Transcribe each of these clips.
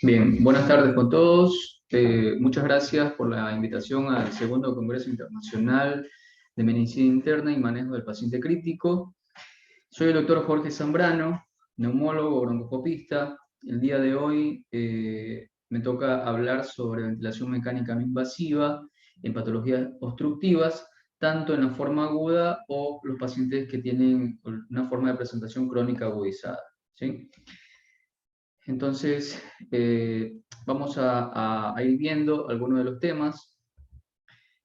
Bien, buenas tardes con todos. Muchas gracias por la invitación al segundo Congreso Internacional de Medicina Interna y Manejo del Paciente Crítico. Soy el doctor Jorge Zambrano, neumólogo, broncoscopista. El día de hoy me toca hablar sobre ventilación mecánica no invasiva en patologías obstructivas, tanto en la forma aguda o los pacientes que tienen una forma de presentación crónica agudizada, ¿sí? Entonces, vamos a ir viendo algunos de los temas.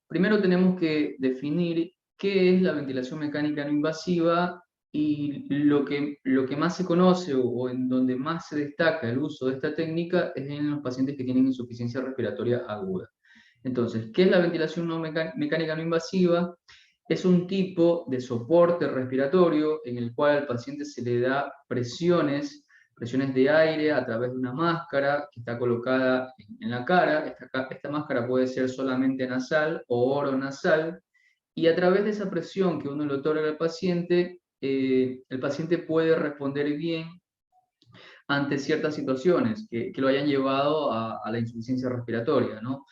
Primero tenemos que definir qué es la ventilación mecánica no invasiva y lo que más se conoce o en donde más se destaca el uso de esta técnica es en los pacientes que tienen insuficiencia respiratoria aguda. Entonces, ¿qué es la ventilación mecánica no invasiva? Es un tipo de soporte respiratorio en el cual al paciente se le da presiones de aire a través de una máscara que está colocada en la cara. Esta máscara puede ser solamente nasal o oronasal, y a través de esa presión que uno le otorga al paciente, el paciente puede responder bien ante ciertas situaciones que lo hayan llevado a la insuficiencia respiratoria, ¿no?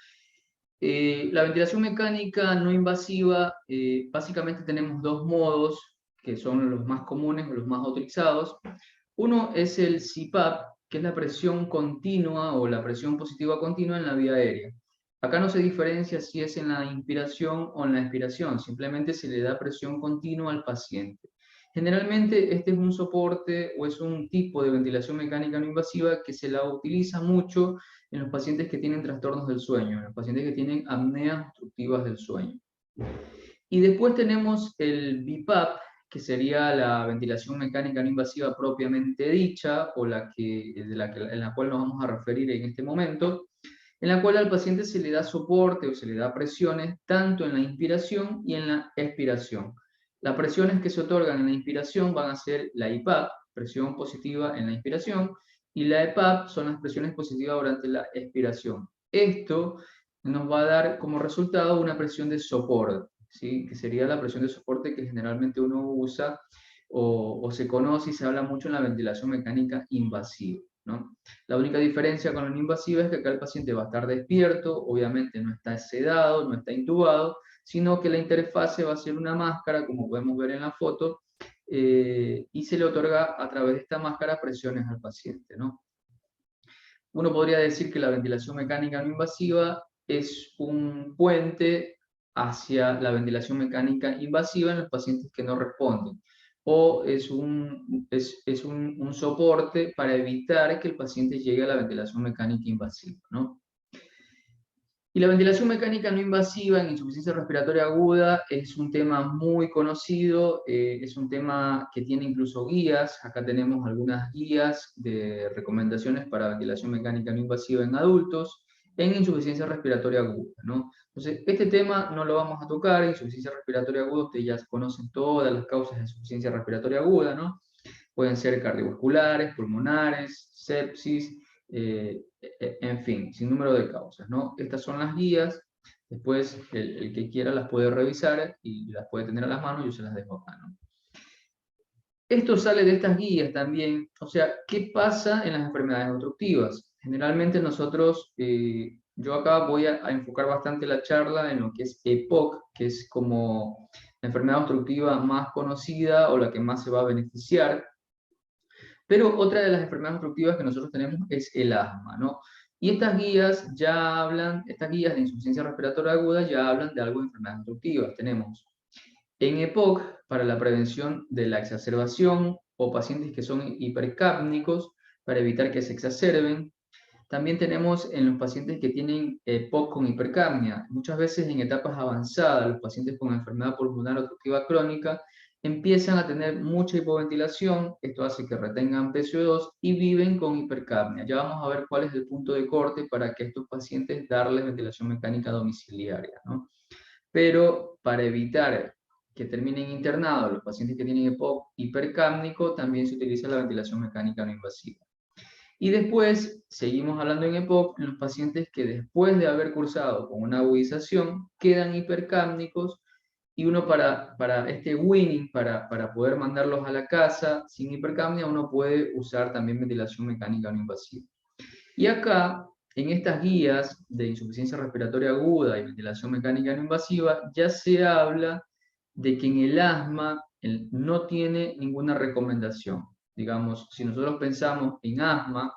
La ventilación mecánica no invasiva, básicamente tenemos dos modos que son los más comunes o los más utilizados. Uno es el CPAP, que es la presión continua o la presión positiva continua en la vía aérea. Acá no se diferencia si es en la inspiración o en la expiración, simplemente se le da presión continua al paciente. Generalmente este es un soporte o es un tipo de ventilación mecánica no invasiva que se la utiliza mucho en los pacientes que tienen trastornos del sueño, en los pacientes que tienen apneas obstructivas del sueño. Y después tenemos el BiPAP, que sería la ventilación mecánica no invasiva propiamente dicha, o en la cual nos vamos a referir en este momento, en la cual al paciente se le da soporte o se le da presiones tanto en la inspiración y en la expiración. Las presiones que se otorgan en la inspiración van a ser la IPAP, presión positiva en la inspiración, y la EPAP son las presiones positivas durante la expiración. Esto nos va a dar como resultado una presión de soporte, ¿sí? Que sería la presión de soporte que generalmente uno usa o se conoce y se habla mucho en la ventilación mecánica invasiva, ¿no? La única diferencia con la no invasiva es que acá el paciente va a estar despierto, obviamente no está sedado, no está intubado, sino que la interfase va a ser una máscara, como podemos ver en la foto, y se le otorga a través de esta máscara presiones al paciente, ¿no? Uno podría decir que la ventilación mecánica no invasiva es un puente hacia la ventilación mecánica invasiva en los pacientes que no responden, o es un soporte para evitar que el paciente llegue a la ventilación mecánica invasiva, ¿no? Y la ventilación mecánica no invasiva en insuficiencia respiratoria aguda es un tema muy conocido, es un tema que tiene incluso guías. Acá tenemos algunas guías de recomendaciones para ventilación mecánica no invasiva en adultos en insuficiencia respiratoria aguda, ¿no? Entonces, este tema no lo vamos a tocar. Insuficiencia respiratoria aguda, ustedes ya conocen todas las causas de insuficiencia respiratoria aguda, ¿no? Pueden ser cardiovasculares, pulmonares, sepsis, en fin, sin número de causas, ¿no? Estas son las guías. Después, el que quiera las puede revisar y las puede tener a las manos, yo se las dejo acá, ¿no? Esto sale de estas guías también. O sea, ¿qué pasa en las enfermedades obstructivas? Generalmente nosotros, yo acá voy a enfocar bastante la charla en lo que es EPOC, que es como la enfermedad obstructiva más conocida o la que más se va a beneficiar. Pero otra de las enfermedades obstructivas que nosotros tenemos es el asma, ¿no? Y estas guías de insuficiencia respiratoria aguda ya hablan de algo de enfermedades obstructivas. Tenemos en EPOC para la prevención de la exacerbación o pacientes que son hipercápnicos para evitar que se exacerben. También tenemos en los pacientes que tienen EPOC con hipercapnia. Muchas veces en etapas avanzadas, los pacientes con enfermedad pulmonar obstructiva crónica empiezan a tener mucha hipoventilación. Esto hace que retengan PCO2 y viven con hipercapnia. Ya vamos a ver cuál es el punto de corte para que a estos pacientes darles ventilación mecánica domiciliaria, ¿no? Pero para evitar que terminen internados los pacientes que tienen EPOC hipercápnico, también se utiliza la ventilación mecánica no invasiva. Y después seguimos hablando en EPOC en los pacientes que después de haber cursado con una agudización quedan hipercápnicos, y uno para este winning, para poder mandarlos a la casa sin hipercapnia, uno puede usar también ventilación mecánica no invasiva. Y acá, en estas guías de insuficiencia respiratoria aguda y ventilación mecánica no invasiva, ya se habla de que en el asma no tiene ninguna recomendación. Digamos, si nosotros pensamos en asma,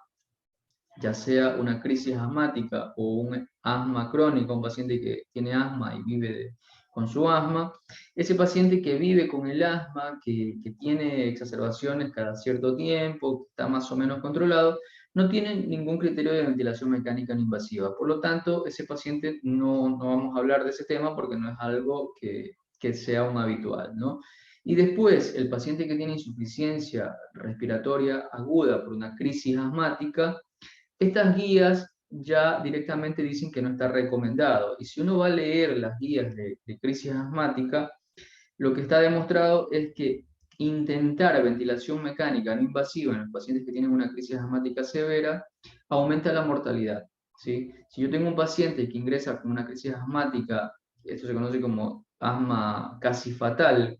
ya sea una crisis asmática o un asma crónico, un paciente que tiene asma y vive con su asma, ese paciente que vive con el asma, que tiene exacerbaciones cada cierto tiempo, que está más o menos controlado, no tiene ningún criterio de ventilación mecánica no invasiva. Por lo tanto, ese paciente no vamos a hablar de ese tema porque no es algo que sea un habitual, ¿no? Y después, el paciente que tiene insuficiencia respiratoria aguda por una crisis asmática, estas guías ya directamente dicen que no está recomendado. Y si uno va a leer las guías de crisis asmática, lo que está demostrado es que intentar ventilación mecánica no invasiva en los pacientes que tienen una crisis asmática severa aumenta la mortalidad, ¿sí? Si yo tengo un paciente que ingresa con una crisis asmática, esto se conoce como asma casi fatal,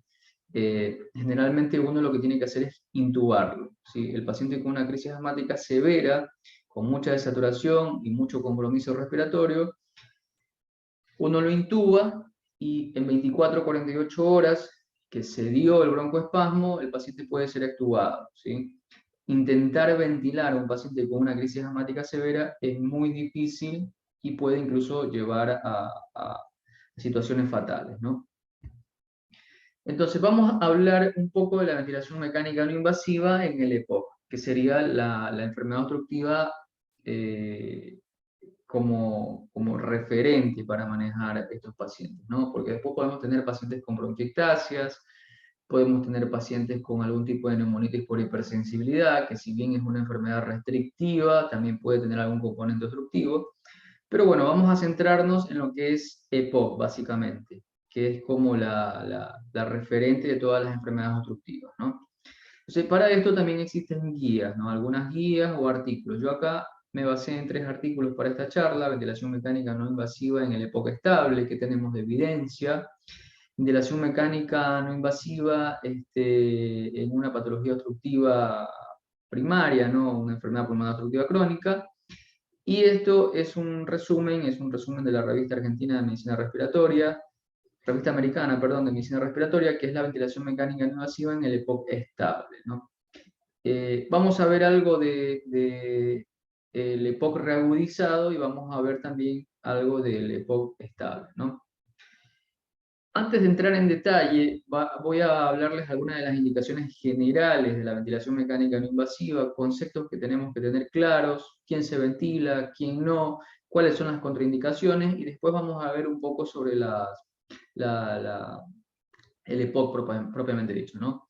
generalmente uno lo que tiene que hacer es intubarlo, ¿sí? El paciente con una crisis asmática severa, con mucha desaturación y mucho compromiso respiratorio, uno lo intuba y en 24 o 48 horas que se dio el broncoespasmo, el paciente puede ser extubado, ¿sí? Intentar ventilar a un paciente con una crisis asmática severa es muy difícil y puede incluso llevar a situaciones fatales, ¿no? Entonces vamos a hablar un poco de la ventilación mecánica no invasiva en el EPOC, que sería la enfermedad obstructiva como referente para manejar estos pacientes, ¿no? Porque después podemos tener pacientes con bronquiectasias, podemos tener pacientes con algún tipo de neumonitis por hipersensibilidad, que si bien es una enfermedad restrictiva, también puede tener algún componente obstructivo. Pero bueno, vamos a centrarnos en lo que es EPOC, básicamente, que es como la referente de todas las enfermedades obstructivas, ¿no? Entonces, para esto también existen guías, ¿no? Algunas guías o artículos. Yo acá me basé en 3 artículos para esta charla: ventilación mecánica no invasiva en el EPOC estable, que tenemos de evidencia; ventilación mecánica no invasiva en una patología obstructiva primaria, ¿no? Una enfermedad pulmonar obstructiva crónica. Y esto es un resumen de la revista argentina de medicina respiratoria, revista americana, perdón, de medicina respiratoria, que es la ventilación mecánica no invasiva en el EPOC estable, ¿no? Vamos a ver algo de el EPOC reagudizado y vamos a ver también algo del EPOC estable, ¿no? Antes de entrar en detalle, voy a hablarles algunas de las indicaciones generales de la ventilación mecánica no invasiva, conceptos que tenemos que tener claros: quién se ventila, quién no, cuáles son las contraindicaciones, y después vamos a ver un poco sobre la, el EPOC propiamente dicho, ¿no?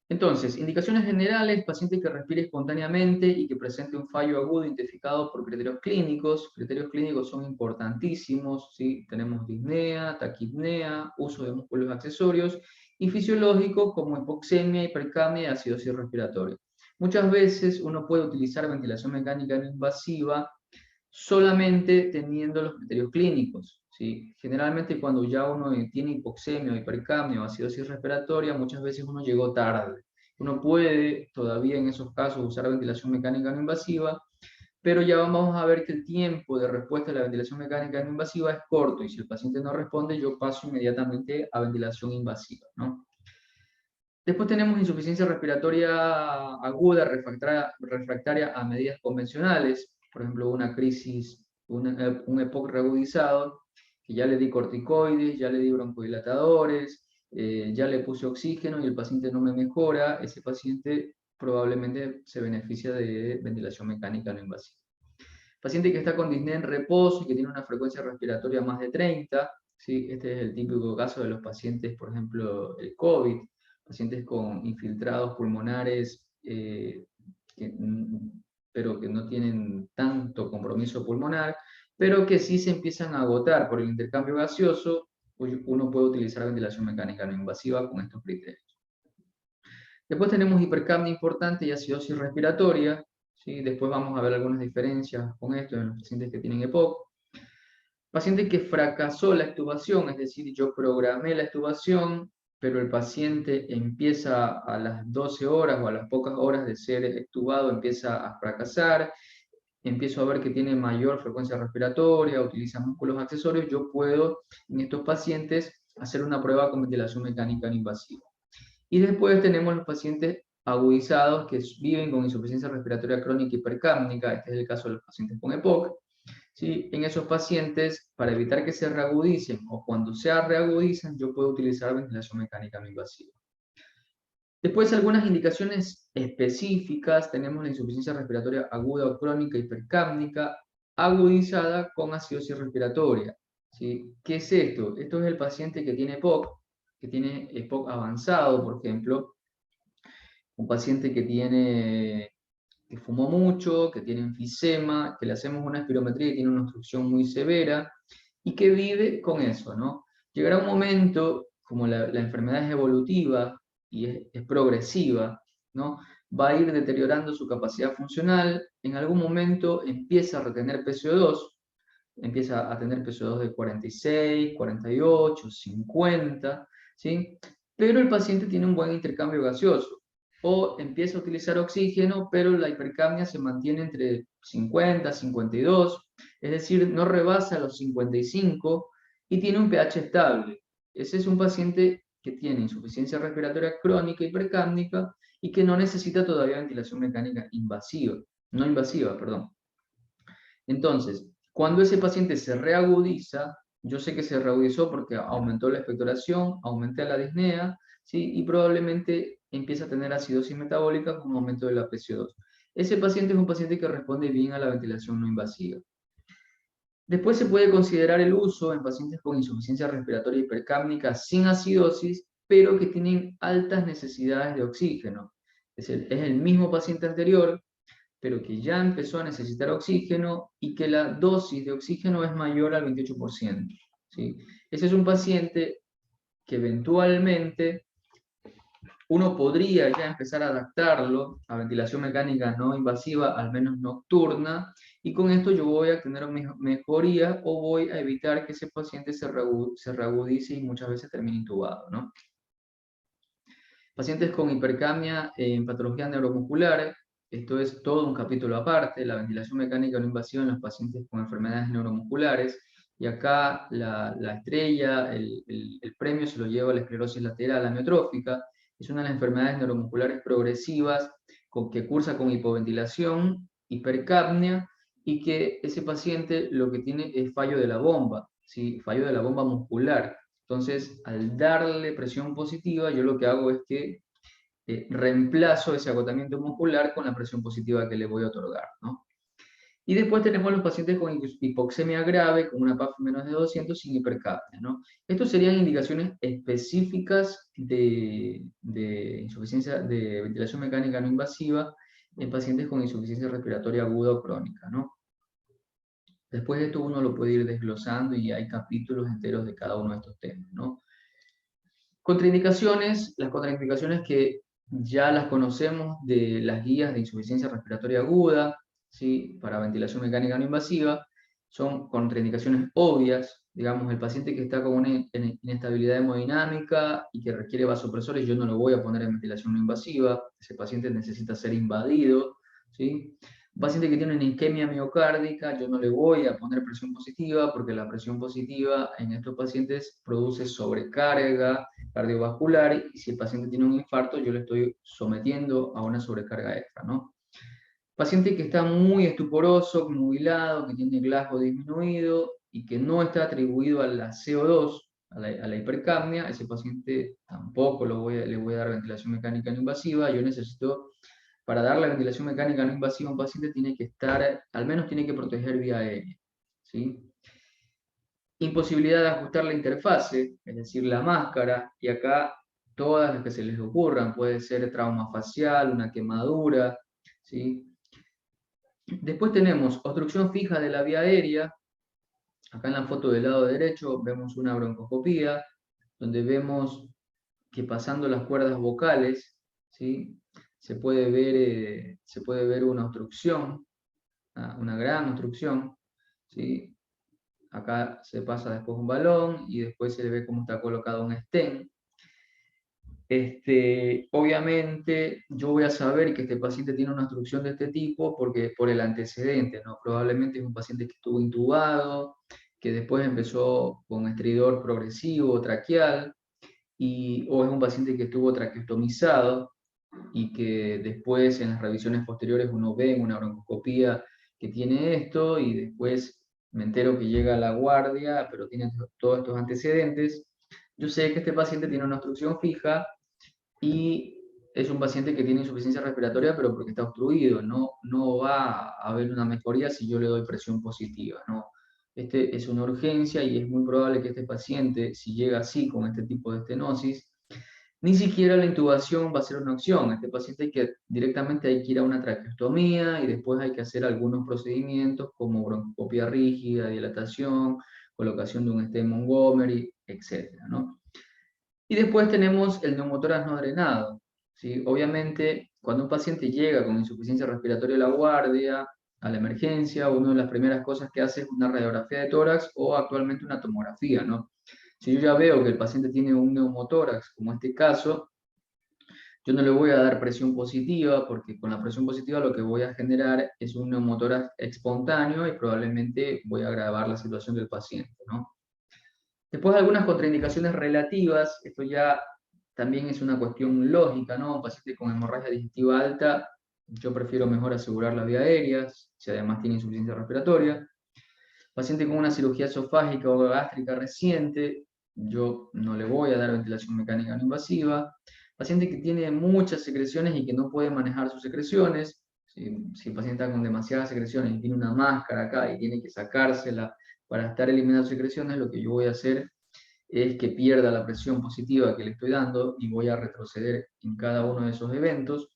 Entonces, indicaciones generales: paciente que respire espontáneamente y que presente un fallo agudo identificado por criterios clínicos. Criterios clínicos son importantísimos, ¿sí? Tenemos disnea, taquipnea, uso de músculos accesorios, y fisiológicos como hipoxemia, hipercapnia y acidosis respiratoria. Muchas veces uno puede utilizar ventilación mecánica no invasiva solamente teniendo los criterios clínicos, ¿sí? Generalmente cuando ya uno tiene hipoxemia, hipercapnia o acidosis respiratoria, muchas veces uno llegó tarde. Uno puede todavía en esos casos usar ventilación mecánica no invasiva, pero ya vamos a ver que el tiempo de respuesta a la ventilación mecánica no invasiva es corto, y si el paciente no responde, yo paso inmediatamente a ventilación invasiva, ¿no? Después tenemos insuficiencia respiratoria aguda refractaria a medidas convencionales, por ejemplo, una crisis, un EPOC reagudizado, que ya le di corticoides, ya le di broncodilatadores, ya le puse oxígeno y el paciente no me mejora. Ese paciente probablemente se beneficia de ventilación mecánica no invasiva. Paciente que está con disnea en reposo y que tiene una frecuencia respiratoria más de 30, ¿sí? Este es el típico caso de los pacientes, por ejemplo, el COVID, pacientes con infiltrados pulmonares, pero que no tienen tanto compromiso pulmonar, pero que sí se empiezan a agotar por el intercambio gaseoso. Pues uno puede utilizar ventilación mecánica no invasiva con estos criterios. Después tenemos hipercapnia importante y acidosis respiratoria, ¿sí? Después vamos a ver algunas diferencias con esto en los pacientes que tienen EPOC. Paciente que fracasó la extubación, es decir, yo programé la extubación, pero el paciente empieza a las 12 horas o a las pocas horas de ser extubado, empieza a fracasar. empiezo a ver que tiene mayor frecuencia respiratoria, utiliza músculos accesorios, yo puedo en estos pacientes hacer una prueba con ventilación mecánica no invasiva. Y después tenemos los pacientes agudizados que viven con insuficiencia respiratoria crónica hipercápnica, este es el caso de los pacientes con EPOC. ¿Sí? En esos pacientes, para evitar que se reagudicen o cuando se reagudizan, yo puedo utilizar ventilación mecánica no invasiva. Después, algunas indicaciones específicas, tenemos la insuficiencia respiratoria aguda o crónica hipercápnica agudizada con acidosis respiratoria. ¿Sí? ¿Qué es esto? Esto es el paciente que tiene EPOC, que tiene EPOC avanzado, por ejemplo, un paciente que fumó mucho, que tiene enfisema, que le hacemos una espirometría y tiene una obstrucción muy severa, y que vive con eso, ¿no? Llegará un momento, como la enfermedad es evolutiva y es progresiva, ¿no? Va a ir deteriorando su capacidad funcional, en algún momento empieza a retener PCO2, empieza a tener PCO2 de 46, 48, 50, ¿sí? Pero el paciente tiene un buen intercambio gaseoso, o empieza a utilizar oxígeno, pero la hipercapnia se mantiene entre 50, 52, es decir, no rebasa los 55 y tiene un pH estable. Ese es un paciente que tiene insuficiencia respiratoria crónica hipercápnica y que no necesita todavía ventilación mecánica invasiva, no invasiva, perdón. Entonces, cuando ese paciente se reagudiza, yo sé que se reagudizó porque aumentó la expectoración, aumenté la disnea, ¿sí? Y probablemente empieza a tener acidosis metabólica con aumento de la PCO2. Ese paciente es un paciente que responde bien a la ventilación no invasiva. Después se puede considerar el uso en pacientes con insuficiencia respiratoria hipercápnica sin acidosis, pero que tienen altas necesidades de oxígeno. Es el mismo paciente anterior, pero que ya empezó a necesitar oxígeno y que la dosis de oxígeno es mayor al 28%. ¿Sí? Ese es un paciente que eventualmente uno podría ya empezar a adaptarlo a ventilación mecánica no invasiva, al menos nocturna, y con esto yo voy a tener mejoría o voy a evitar que ese paciente se reagudice y muchas veces termine intubado, ¿no? Pacientes con hipercapnia en patologías neuromusculares, esto es todo un capítulo aparte, la ventilación mecánica no invasiva en los pacientes con enfermedades neuromusculares, y acá la estrella, el premio se lo lleva la esclerosis lateral amiotrófica, es una de las enfermedades neuromusculares progresivas que cursa con hipoventilación, hipercapnia, y que ese paciente lo que tiene es fallo de la bomba, ¿sí? Fallo de la bomba muscular. Entonces, al darle presión positiva, yo lo que hago es que reemplazo ese agotamiento muscular con la presión positiva que le voy a otorgar, ¿no? Y después tenemos los pacientes con hipoxemia grave, con una PAF menos de 200 sin hipercapnia, ¿no? Estos serían indicaciones específicas de insuficiencia de ventilación mecánica no invasiva en pacientes con insuficiencia respiratoria aguda o crónica, ¿no? Después de esto uno lo puede ir desglosando y hay capítulos enteros de cada uno de estos temas, ¿no? Contraindicaciones, las contraindicaciones que ya las conocemos de las guías de insuficiencia respiratoria aguda, ¿sí? Para ventilación mecánica no invasiva, son contraindicaciones obvias, digamos, el paciente que está con una inestabilidad hemodinámica y que requiere vasopresores, yo no lo voy a poner en ventilación no invasiva, ese paciente necesita ser invadido, ¿sí? Un paciente que tiene una isquemia miocárdica, yo no le voy a poner presión positiva porque la presión positiva en estos pacientes produce sobrecarga cardiovascular y si el paciente tiene un infarto, yo le estoy sometiendo a una sobrecarga extra, ¿no? Paciente que está muy estuporoso, nubilado, que tiene Glasgow disminuido y que no está atribuido a la CO2, a la hipercapnia, ese paciente tampoco le voy a dar ventilación mecánica no invasiva. Yo necesito, para dar la ventilación mecánica no invasiva a un paciente, tiene que estar, al menos tiene que proteger vía aérea, ¿sí? Imposibilidad de ajustar la interfase, es decir, la máscara, y acá todas las que se les ocurran, puede ser trauma facial, una quemadura, ¿sí? Después tenemos obstrucción fija de la vía aérea. Acá en la foto del lado derecho vemos una broncoscopía, donde vemos que pasando las cuerdas vocales, ¿sí? se puede ver una obstrucción, una gran obstrucción, ¿sí? Acá se pasa después un balón y después se le ve cómo está colocado un stent. Obviamente yo voy a saber que este paciente tiene una obstrucción de este tipo porque por el antecedente, ¿no? Probablemente es un paciente que estuvo intubado, que después empezó con estridor progresivo, traqueal, o es un paciente que estuvo traqueostomizado y que después en las revisiones posteriores uno ve en una broncoscopía que tiene esto y después me entero que llega a la guardia, pero tiene todos estos antecedentes. Yo sé que este paciente tiene una obstrucción fija y es un paciente que tiene insuficiencia respiratoria, pero porque está obstruido, no va a haber una mejoría si yo le doy presión positiva, ¿no? Este es una urgencia y es muy probable que este paciente, si llega así con este tipo de estenosis, ni siquiera la intubación va a ser una opción. Este paciente directamente hay que ir a una traqueostomía y después hay que hacer algunos procedimientos como broncoscopia rígida, dilatación, colocación de un stent Montgomery, etcétera, ¿no? Y después tenemos el neumotórax no drenado, ¿sí? Obviamente, cuando un paciente llega con insuficiencia respiratoria a la guardia, a la emergencia, una de las primeras cosas que hace es una radiografía de tórax o actualmente una tomografía, ¿no? Si yo ya veo que el paciente tiene un neumotórax, como este caso, yo no le voy a dar presión positiva, porque con la presión positiva lo que voy a generar es un neumotórax espontáneo y probablemente voy a agravar la situación del paciente, ¿no? Después algunas contraindicaciones relativas, esto ya también es una cuestión lógica, ¿no? Un paciente con hemorragia digestiva alta, yo prefiero mejor asegurar las vías aéreas, si además tiene insuficiencia respiratoria. Paciente con una cirugía esofágica o gástrica reciente, yo no le voy a dar ventilación mecánica no invasiva. Paciente que tiene muchas secreciones y que no puede manejar sus secreciones, si el paciente está con demasiadas secreciones y tiene una máscara acá y tiene que sacársela para estar eliminando secreciones, lo que yo voy a hacer es que pierda la presión positiva que le estoy dando y voy a retroceder en cada uno de esos eventos.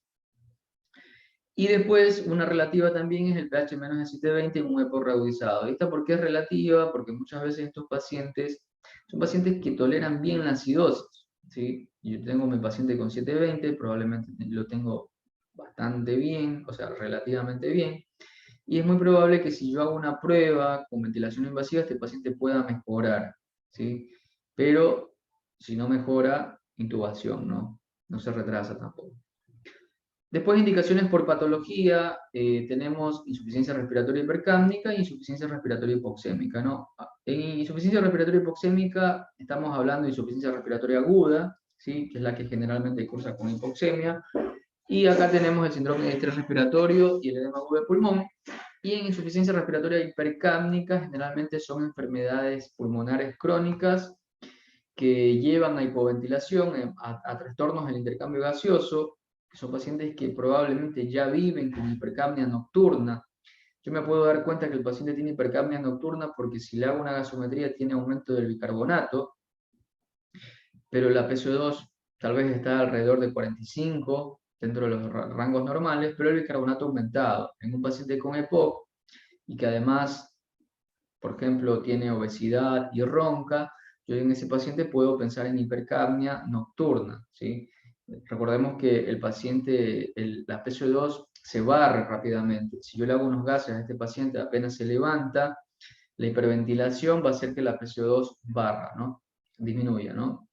Y después, una relativa también es el pH menos de 720 en un EPOC reagudizado. ¿Esta por qué es relativa? Porque muchas veces estos pacientes son pacientes que toleran bien la acidosis, ¿sí? Yo tengo mi paciente con 720, probablemente lo tengo bastante bien, o sea, relativamente bien. Y es muy probable que si yo hago una prueba con ventilación invasiva, este paciente pueda mejorar, ¿sí? Pero si no mejora, intubación, ¿no? No se retrasa tampoco. Después, indicaciones por patología, tenemos insuficiencia respiratoria hipercápnica e insuficiencia respiratoria hipoxémica, ¿no? En insuficiencia respiratoria hipoxémica estamos hablando de insuficiencia respiratoria aguda, ¿sí? Que es la que generalmente cursa con hipoxemia. Y acá tenemos el síndrome de estrés respiratorio y el edema agudo de pulmón. Y en insuficiencia respiratoria hipercápnica generalmente son enfermedades pulmonares crónicas que llevan a hipoventilación, a trastornos del intercambio gaseoso, que son pacientes que probablemente ya viven con hipercapnia nocturna. Yo me puedo dar cuenta que el paciente tiene hipercapnia nocturna porque si le hago una gasometría tiene aumento del bicarbonato, pero la PCO2 tal vez está alrededor de 45, dentro de los rangos normales, pero el bicarbonato aumentado. En un paciente con EPOC y que además, por ejemplo, tiene obesidad y ronca, yo en ese paciente puedo pensar en hipercapnia nocturna, ¿sí? Recordemos que el paciente, la PCO2 se barre rápidamente. Si yo le hago unos gases a este paciente apenas se levanta, la hiperventilación va a hacer que la PCO2 barra, ¿no? Disminuya, ¿no?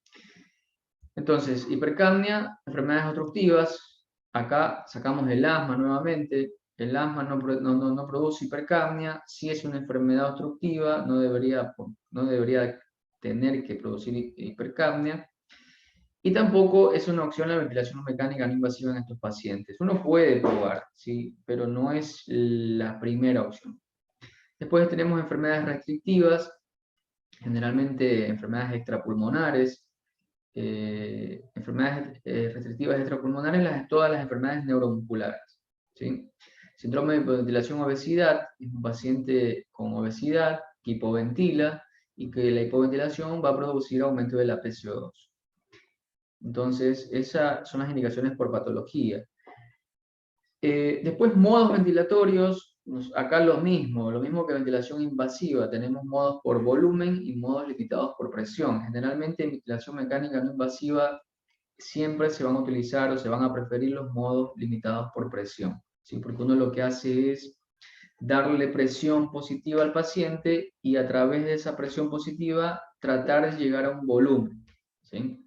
Entonces, hipercapnia, enfermedades obstructivas. Acá sacamos el asma nuevamente. El asma no produce hipercapnia. Si es una enfermedad obstructiva, no debería tener que producir hipercapnia. Y tampoco es una opción la ventilación mecánica no invasiva en estos pacientes. Uno puede probar, ¿sí? Pero no es la primera opción. Después tenemos enfermedades restrictivas, generalmente enfermedades extrapulmonares, enfermedades restrictivas extrapulmonares, todas las enfermedades neuromusculares, ¿sí? Síndrome de hipoventilación obesidad es un paciente con obesidad que hipoventila y que la hipoventilación va a producir aumento de la PCO2. Entonces, esas son las indicaciones por patología. Después, modos ventilatorios, acá lo mismo que ventilación invasiva, tenemos modos por volumen y modos limitados por presión. Generalmente en ventilación mecánica no invasiva siempre se van a utilizar o se van a preferir los modos limitados por presión, ¿sí? Porque uno lo que hace es darle presión positiva al paciente y a través de esa presión positiva tratar de llegar a un volumen, ¿sí?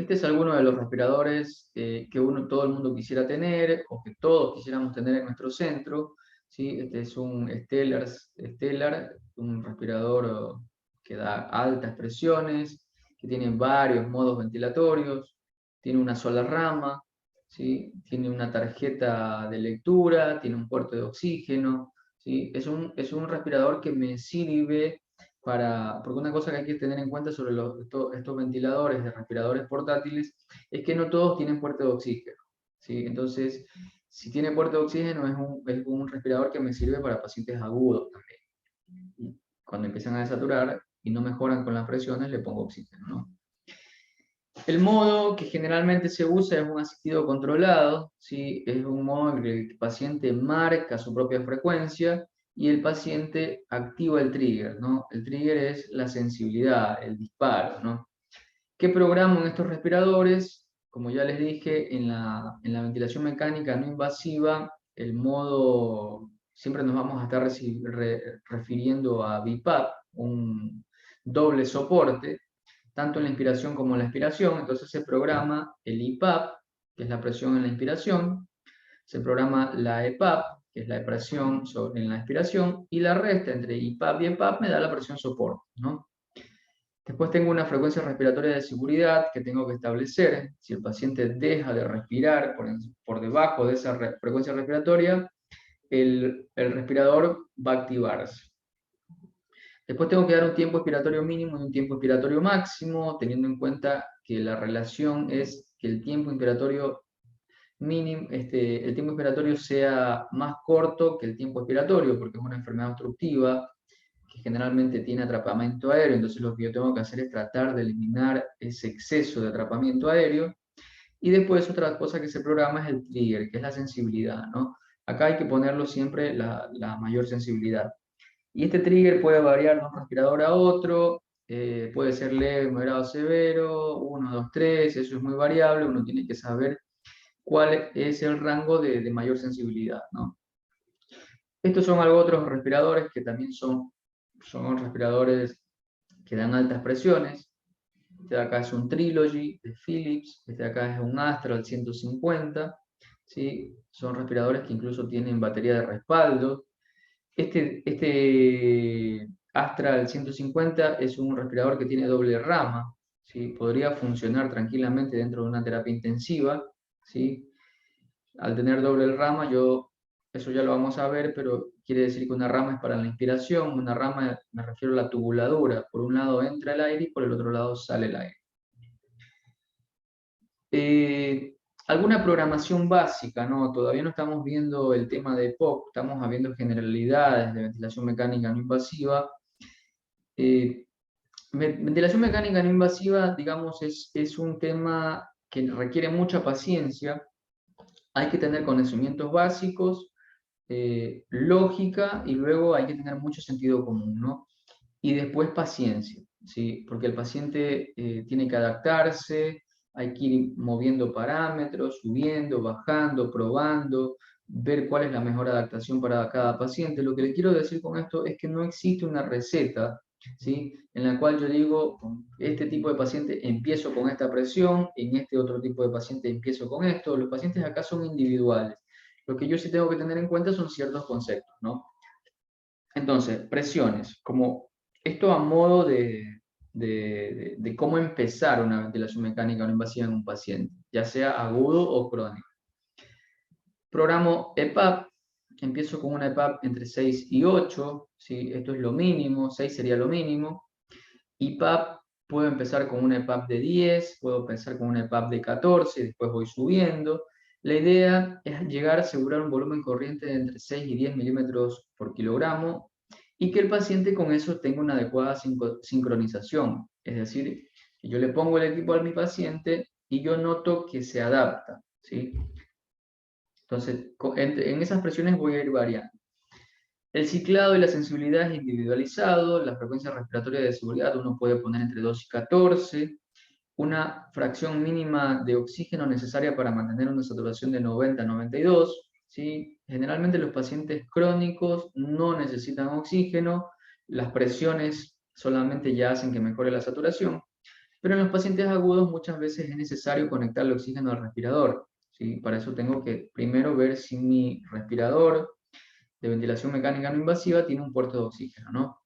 Este es alguno de los respiradores que todo el mundo quisiera tener, o que todos quisiéramos tener en nuestro centro, ¿sí? Este es un Stellar, un respirador que da altas presiones, que tiene varios modos ventilatorios, tiene una sola rama, ¿sí? Tiene una tarjeta de lectura, tiene un puerto de oxígeno, ¿sí? Es un respirador que me sirve porque una cosa que hay que tener en cuenta sobre estos ventiladores de respiradores portátiles es que no todos tienen puerto de oxígeno, ¿sí? Entonces, si tiene puerto de oxígeno es un respirador que me sirve para pacientes agudos también. Y cuando empiezan a desaturar y no mejoran con las presiones, le pongo oxígeno, ¿no? El modo que generalmente se usa es un asistido controlado, ¿sí? Es un modo en el que el paciente marca su propia frecuencia y el paciente activa el trigger, ¿no? El trigger es la sensibilidad, el disparo, ¿no? ¿Qué programo en estos respiradores? Como ya les dije, en la ventilación mecánica no invasiva, el modo, siempre nos vamos a estar refiriendo a BiPAP, un doble soporte, tanto en la inspiración como en la expiración. Entonces se programa el IPAP, que es la presión en la inspiración, se programa la EPAP, que es la presión en la expiración, y la resta entre IPAP y EPAP me da la presión soporte, ¿no? Después tengo una frecuencia respiratoria de seguridad que tengo que establecer. Si el paciente deja de respirar por debajo de esa frecuencia respiratoria, el respirador va a activarse. Después tengo que dar un tiempo expiratorio mínimo y un tiempo expiratorio máximo, teniendo en cuenta que la relación es que el tiempo inspiratorio mínimo, el tiempo inspiratorio sea más corto que el tiempo expiratorio, porque es una enfermedad obstructiva que generalmente tiene atrapamiento aéreo, entonces lo que yo tengo que hacer es tratar de eliminar ese exceso de atrapamiento aéreo. Y después otra cosa que se programa es el trigger, que es la sensibilidad, ¿no? Acá hay que ponerlo siempre la mayor sensibilidad. Y este trigger puede variar de un respirador a otro, puede ser leve, moderado, severo, 1, 2, 3, eso es muy variable, uno tiene que saber cuál es el rango de mayor sensibilidad, ¿no? Estos son algo otros respiradores que también son respiradores que dan altas presiones. Este de acá es un Trilogy de Philips, este de acá es un Astral 150, ¿sí? Son respiradores que incluso tienen batería de respaldo. Este Astral 150 es un respirador que tiene doble rama, ¿sí? Podría funcionar tranquilamente dentro de una terapia intensiva, ¿sí? Al tener doble rama, eso ya lo vamos a ver, pero quiere decir que una rama es para la inspiración, una rama me refiero a la tubuladura, por un lado entra el aire y por el otro lado sale el aire. Alguna programación básica, ¿no? Todavía no estamos viendo el tema de POC, estamos viendo generalidades de ventilación mecánica no invasiva. Ventilación mecánica no invasiva, digamos, es un tema que requiere mucha paciencia. Hay que tener conocimientos básicos, lógica, y luego hay que tener mucho sentido común, ¿no? Y después paciencia, ¿sí? Porque el paciente tiene que adaptarse, hay que ir moviendo parámetros, subiendo, bajando, probando, ver cuál es la mejor adaptación para cada paciente. Lo que le quiero decir con esto es que no existe una receta, ¿sí? En la cual yo digo, con este tipo de paciente empiezo con esta presión, en este otro tipo de paciente empiezo con esto. Los pacientes acá son individuales. Lo que yo sí tengo que tener en cuenta son ciertos conceptos, ¿no? Entonces, presiones, como esto a modo de cómo empezar una ventilación mecánica no invasiva en un paciente, ya sea agudo o crónico. Programo EPAP, empiezo con una EPAP entre 6 y 8, ¿sí? Esto es lo mínimo, 6 sería lo mínimo. IPAP, puedo empezar con una EPAP de 10, puedo empezar con una EPAP de 14, después voy subiendo. La idea es llegar a asegurar un volumen corriente de entre 6 y 10 milímetros por kilogramo y que el paciente con eso tenga una adecuada sincronización. Es decir, que yo le pongo el equipo a mi paciente y yo noto que se adapta, ¿sí? Entonces, en esas presiones voy a ir variando. El ciclado y la sensibilidad es individualizado, la frecuencia respiratoria de seguridad uno puede poner entre 2 y 14, una fracción mínima de oxígeno necesaria para mantener una saturación de 90 a 92, ¿sí? Generalmente los pacientes crónicos no necesitan oxígeno, las presiones solamente ya hacen que mejore la saturación, Pero en los pacientes agudos muchas veces es necesario conectar el oxígeno al respirador, ¿sí? Para eso tengo que primero ver si mi respirador de ventilación mecánica no invasiva tiene un puerto de oxígeno, ¿no?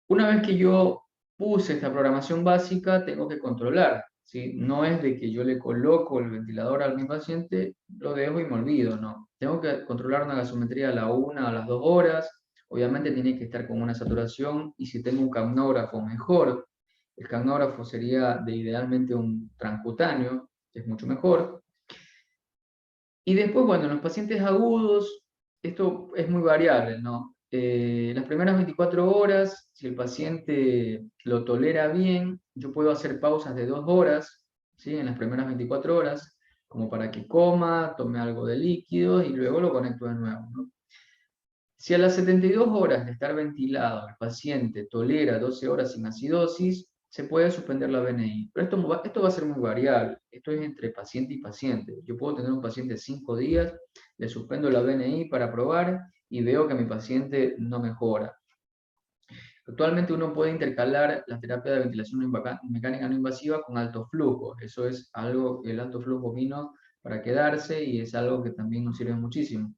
Una vez que yo puse esta programación básica, tengo que controlar, ¿sí? No es de que yo le coloco el ventilador a mi paciente, lo dejo y me olvido, no. Tengo que controlar una gasometría a la 1, a las 2 horas. Obviamente tiene que estar con una saturación y si tengo un capnógrafo, mejor. El capnógrafo sería de idealmente un transcutáneo, que es mucho mejor. Y después, bueno, en los pacientes agudos, esto es muy variable, ¿no? Las primeras 24 horas, si el paciente lo tolera bien, yo puedo hacer pausas de 2 horas, ¿sí? En las primeras 24 horas, como para que coma, tome algo de líquido y luego lo conecto de nuevo, ¿no? Si a las 72 horas de estar ventilado el paciente tolera 12 horas sin acidosis, se puede suspender la BNI. Pero esto va a ser muy variable. Esto es entre paciente y paciente. Yo puedo tener un paciente 5 días, le suspendo la BNI para probar y veo que mi paciente no mejora. Actualmente uno puede intercalar la terapia de ventilación mecánica no invasiva con alto flujo. Eso es algo, el alto flujo vino para quedarse y es algo que también nos sirve muchísimo.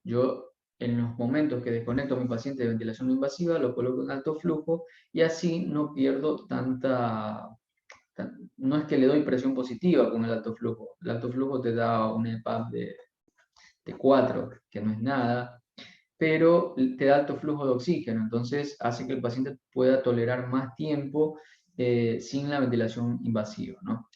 Yo, en los momentos que desconecto a mi paciente de ventilación no invasiva, lo coloco en alto flujo y así no pierdo no es que le doy presión positiva con el alto flujo. El alto flujo te da un EPAP de 4, que no es nada, pero te da alto flujo de oxígeno, entonces hace que el paciente pueda tolerar más tiempo sin la ventilación invasiva, ¿no?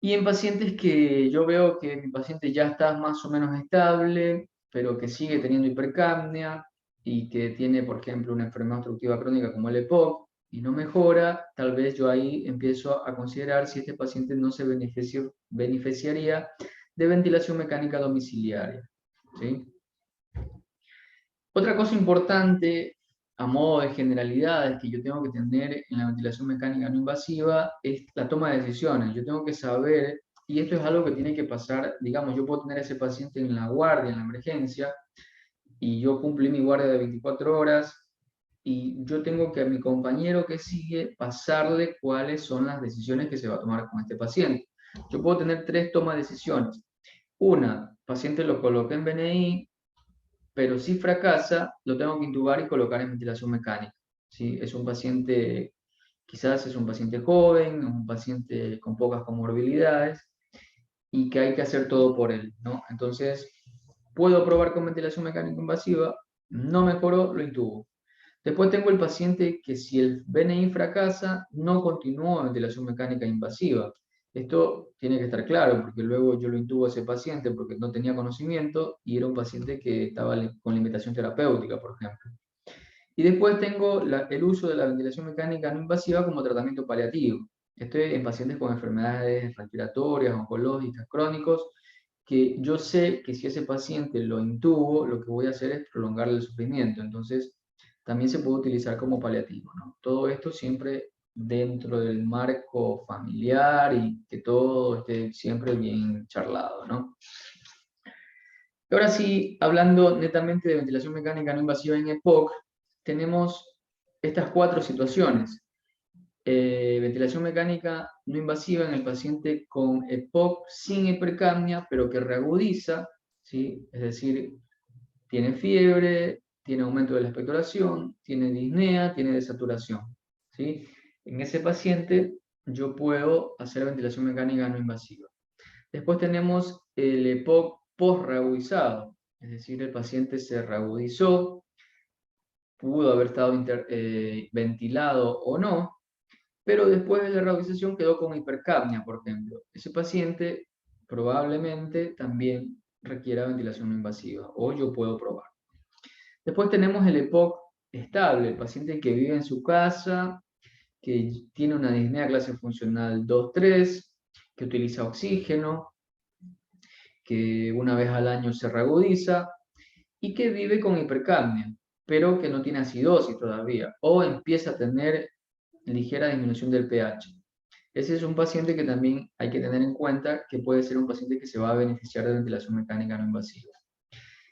Y en pacientes que yo veo que mi paciente ya está más o menos estable, pero que sigue teniendo hipercapnia y que tiene, por ejemplo, una enfermedad obstructiva crónica como el EPOC y no mejora, tal vez yo ahí empiezo a considerar si este paciente no se beneficiaría de ventilación mecánica domiciliaria, ¿sí? Otra cosa importante, a modo de generalidades, que yo tengo que tener en la ventilación mecánica no invasiva es la toma de decisiones. Yo tengo que saber, y esto es algo que tiene que pasar, digamos, yo puedo tener a ese paciente en la guardia, en la emergencia, y yo cumplí mi guardia de 24 horas, y yo tengo que a mi compañero que sigue pasarle cuáles son las decisiones que se va a tomar con este paciente. Yo puedo tener 3 tomas de decisiones. Una, paciente lo coloqué en BNI, pero si fracasa, lo tengo que intubar y colocar en ventilación mecánica. ¿Sí? Es un paciente, quizás es un paciente joven, es un paciente con pocas comorbilidades y que hay que hacer todo por él, ¿no? Entonces, puedo probar con ventilación mecánica invasiva, no mejoró, lo intubo. Después tengo el paciente que si el BNI fracasa, no continúa ventilación mecánica invasiva. Esto tiene que estar claro, porque luego yo lo intubo a ese paciente porque no tenía conocimiento y era un paciente que estaba con limitación terapéutica, por ejemplo. Y después tengo el uso de la ventilación mecánica no invasiva como tratamiento paliativo. Estoy en pacientes con enfermedades respiratorias, oncológicas, crónicos, que yo sé que si ese paciente lo intubo, lo que voy a hacer es prolongarle el sufrimiento. Entonces, también se puede utilizar como paliativo, ¿no? Todo esto siempre dentro del marco familiar y que todo esté siempre bien charlado, ¿no? Ahora sí, hablando netamente de ventilación mecánica no invasiva en EPOC, tenemos estas 4 situaciones. Ventilación mecánica no invasiva en el paciente con EPOC sin hipercapnia, pero que reagudiza, ¿sí? Es decir, tiene fiebre, tiene aumento de la expectoración, tiene disnea, tiene desaturación, ¿sí? En ese paciente yo puedo hacer ventilación mecánica no invasiva. Después tenemos el EPOC post-reagudizado, es decir, el paciente se reagudizó, pudo haber estado ventilado o no, pero después de la reagudización quedó con hipercapnia, por ejemplo. Ese paciente probablemente también requiera ventilación no invasiva, o yo puedo probar. Después tenemos el EPOC estable, el paciente que vive en su casa, que tiene una disnea clase funcional 2-3, que utiliza oxígeno, que una vez al año se reagudiza y que vive con hipercapnia, pero que no tiene acidosis todavía, o empieza a tener ligera disminución del pH. Ese es un paciente que también hay que tener en cuenta que puede ser un paciente que se va a beneficiar de ventilación mecánica no invasiva.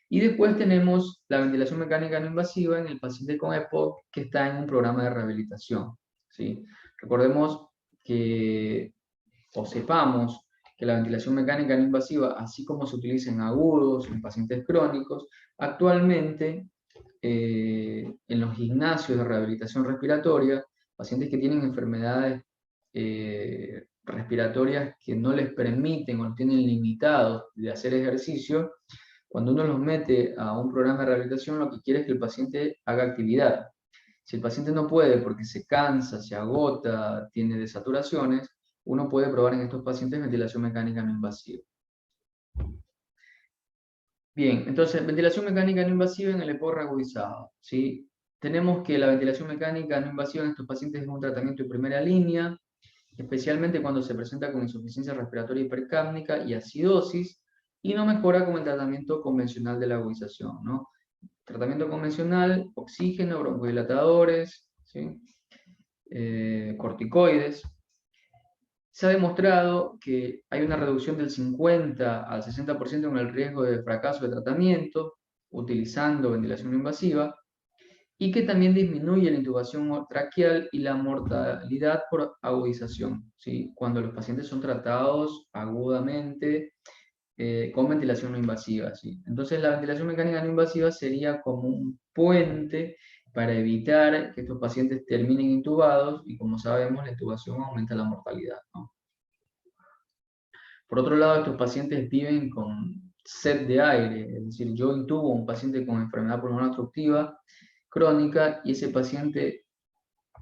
Y después tenemos la ventilación mecánica no invasiva en el paciente con EPOC que está en un programa de rehabilitación, ¿sí? Recordemos que, o sepamos, que la ventilación mecánica no invasiva, así como se utiliza en agudos, en pacientes crónicos, actualmente en los gimnasios de rehabilitación respiratoria, pacientes que tienen enfermedades respiratorias que no les permiten o tienen limitados de hacer ejercicio, cuando uno los mete a un programa de rehabilitación, lo que quiere es que el paciente haga actividad. Si el paciente no puede porque se cansa, se agota, tiene desaturaciones, uno puede probar en estos pacientes ventilación mecánica no invasiva. Bien, entonces, ventilación mecánica no invasiva en el EPOC agudizado, ¿sí? Tenemos que la ventilación mecánica no invasiva en estos pacientes es un tratamiento de primera línea, especialmente cuando se presenta con insuficiencia respiratoria hipercápnica y acidosis, y no mejora con el tratamiento convencional de la agudización, ¿no? Tratamiento convencional, oxígeno, broncodilatadores, ¿sí? Corticoides. Se ha demostrado que hay una reducción del 50 al 60% en el riesgo de fracaso de tratamiento utilizando ventilación no invasiva y que también disminuye la intubación traqueal y la mortalidad por agudización, ¿sí? Cuando los pacientes son tratados agudamente con ventilación no invasiva, ¿sí? Entonces la ventilación mecánica no invasiva sería como un puente para evitar que estos pacientes terminen intubados y, como sabemos, la intubación aumenta la mortalidad, ¿no? Por otro lado, estos pacientes viven con sed de aire, es decir, yo intubo a un paciente con enfermedad pulmonar obstructiva crónica y ese paciente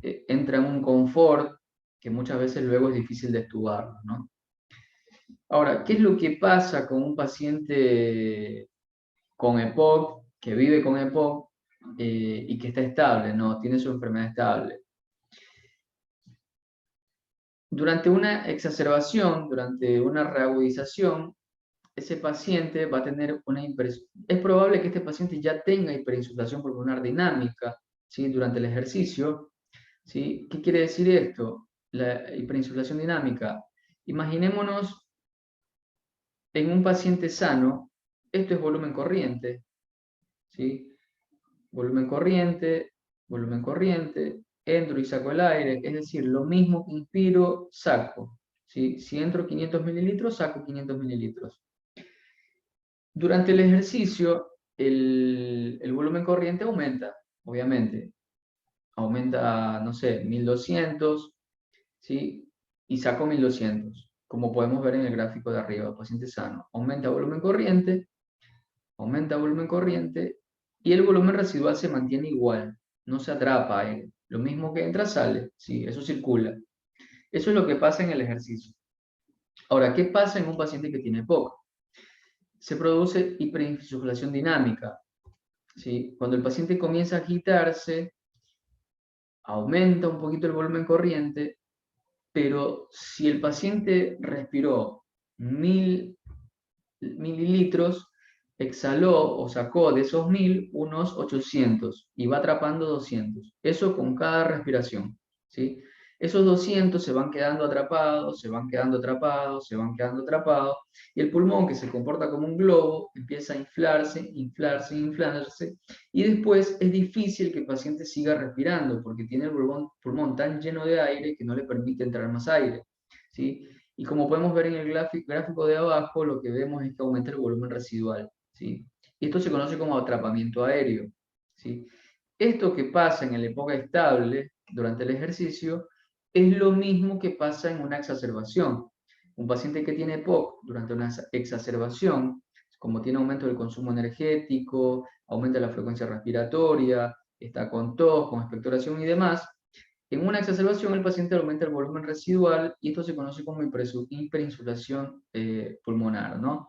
entra en un confort que muchas veces luego es difícil de extubarlo, ¿no? Ahora, ¿qué es lo que pasa con un paciente con EPOC, que vive con EPOC y que está estable, ¿no? Tiene su enfermedad estable? Durante una exacerbación, durante una reagudización, ese paciente va a tener una es probable que este paciente ya tenga hiperinsuflación pulmonar dinámica, ¿sí? Durante el ejercicio, ¿sí? ¿Qué quiere decir esto? La hiperinsuflación dinámica. Imaginémonos en un paciente sano, esto es volumen corriente, ¿sí? Volumen corriente, entro y saco el aire, es decir, lo mismo que inspiro, saco, ¿sí? Si entro 500 mililitros, saco 500 mililitros. Durante el ejercicio, el volumen corriente aumenta, obviamente. Aumenta, no sé, 1200, ¿sí? Y saco 1200, como podemos ver en el gráfico de arriba, paciente sano. Aumenta volumen corriente, y el volumen residual se mantiene igual, no se atrapa. Lo mismo que entra, sale, ¿sí? Eso circula. Eso es lo que pasa en el ejercicio. Ahora, ¿qué pasa en un paciente que tiene POC? Se produce hiperinsuflación dinámica, ¿sí? Cuando el paciente comienza a agitarse, aumenta un poquito el volumen corriente, pero si el paciente respiró 1000 mililitros, exhaló o sacó de esos 1000 unos 800 y va atrapando 200. Eso con cada respiración, ¿sí? Esos 200 se van quedando atrapados, se van quedando atrapados, se van quedando atrapados, y el pulmón, que se comporta como un globo, empieza a inflarse, inflarse, inflarse, y después es difícil que el paciente siga respirando porque tiene el pulmón tan lleno de aire que no le permite entrar más aire, ¿sí? Y como podemos ver en el gráfico de abajo, lo que vemos es que aumenta el volumen residual, ¿sí? Y esto se conoce como atrapamiento aéreo, ¿sí? Esto que pasa en el época estable durante el ejercicio es lo mismo que pasa en una exacerbación. Un paciente que tiene EPOC durante una exacerbación, como tiene aumento del consumo energético, aumenta la frecuencia respiratoria, está con tos, con expectoración y demás, en una exacerbación, el paciente aumenta el volumen residual y esto se conoce como hiperinsuflación pulmonar, ¿no?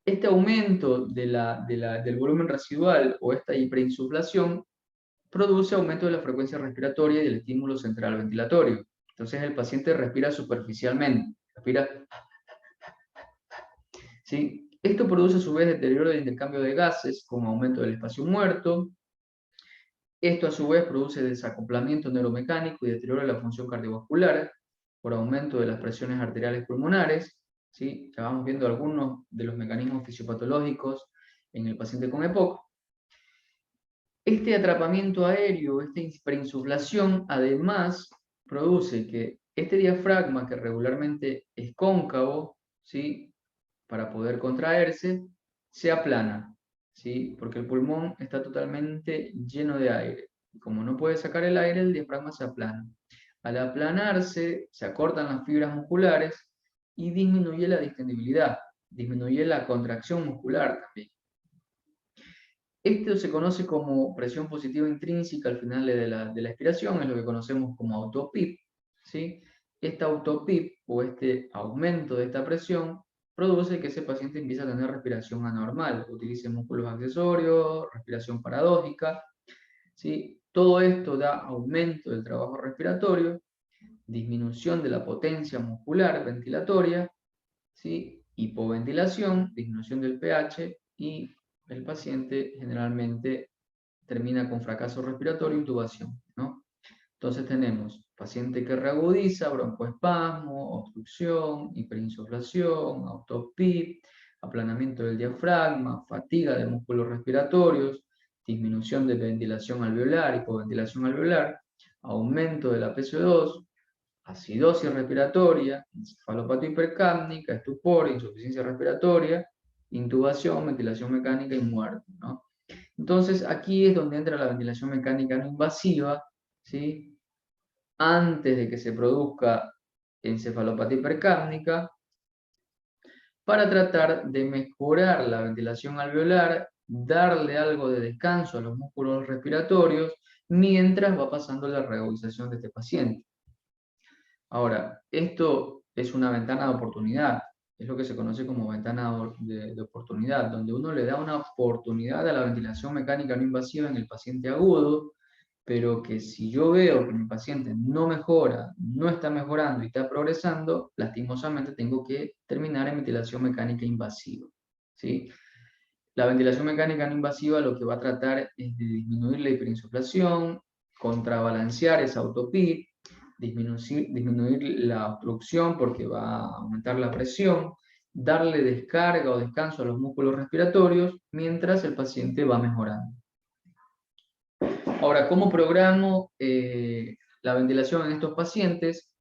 Este aumento del volumen residual o esta hiperinsuflación produce aumento de la frecuencia respiratoria y del estímulo central ventilatorio. Entonces el paciente respira superficialmente, respira, ¿sí? Esto produce a su vez deterioro del intercambio de gases con aumento del espacio muerto. Esto a su vez produce desacoplamiento neuromecánico y deterioro de la función cardiovascular por aumento de las presiones arteriales pulmonares, ¿sí? Ya vamos viendo algunos de los mecanismos fisiopatológicos en el paciente con EPOC. Este atrapamiento aéreo, esta hiperinsuflación, además produce que este diafragma, que regularmente es cóncavo, ¿sí?, para poder contraerse, se aplana, ¿sí?, porque el pulmón está totalmente lleno de aire. Y como no puede sacar el aire, el diafragma se aplana. Al aplanarse, se acortan las fibras musculares y disminuye la distendibilidad, disminuye la contracción muscular también. Esto se conoce como presión positiva intrínseca al final de la expiración, es lo que conocemos como autopip, ¿sí? Esta autopip o este aumento de esta presión produce que ese paciente empiece a tener respiración anormal, utilice músculos accesorios, respiración paradójica, ¿sí? Todo esto da aumento del trabajo respiratorio, disminución de la potencia muscular ventilatoria, ¿sí?, hipoventilación, disminución del pH, y el paciente generalmente termina con fracaso respiratorio e intubación, ¿no? Entonces tenemos paciente que reagudiza, broncoespasmo, obstrucción, hiperinsuflación, autopip, aplanamiento del diafragma, fatiga de músculos respiratorios, disminución de ventilación alveolar, hipoventilación alveolar, aumento de la PCO2, acidosis respiratoria, encefalopatía hipercápnica, estupor, insuficiencia respiratoria, intubación, ventilación mecánica y muerte, ¿no? Entonces aquí es donde entra la ventilación mecánica no invasiva, ¿sí?, antes de que se produzca encefalopatía hipercápnica, para tratar de mejorar la ventilación alveolar, darle algo de descanso a los músculos respiratorios, mientras va pasando la reagudización de este paciente. Ahora, esto es una ventana de oportunidad, es lo que se conoce como ventana de oportunidad, donde uno le da una oportunidad a la ventilación mecánica no invasiva en el paciente agudo, pero que si yo veo que mi paciente no mejora, no está mejorando y está progresando, lastimosamente tengo que terminar en ventilación mecánica invasiva, ¿sí? La ventilación mecánica no invasiva lo que va a tratar es de disminuir la hiperinsuflación, contrabalancear esa autopip, disminuir la obstrucción porque va a aumentar la presión, darle descarga o descanso a los músculos respiratorios mientras el paciente va mejorando. Ahora, ¿cómo programo la ventilación en estos pacientes?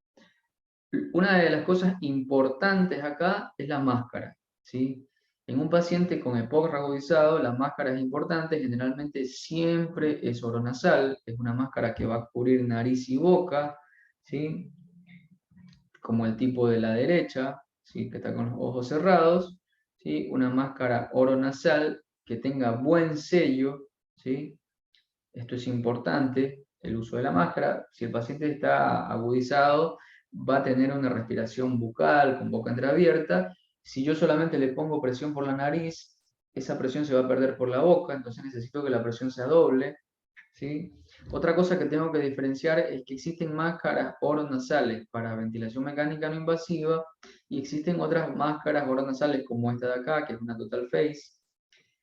Una de las cosas importantes acá es la máscara, ¿sí? En un paciente con EPOC reagudizado, la máscara es importante, generalmente siempre es oronasal, es una máscara que va a cubrir nariz y boca, ¿sí?, como el tipo de la derecha, ¿sí?, que está con los ojos cerrados, ¿sí?, una máscara oronasal que tenga buen sello, ¿sí? Esto es importante, el uso de la máscara. Si el paciente está agudizado, va a tener una respiración bucal con boca entreabierta. Si yo solamente le pongo presión por la nariz, esa presión se va a perder por la boca, entonces necesito que la presión sea doble, ¿sí? Otra cosa que tengo que diferenciar es que existen máscaras oronasales para ventilación mecánica no invasiva y existen otras máscaras oronasales como esta de acá, que es una total face,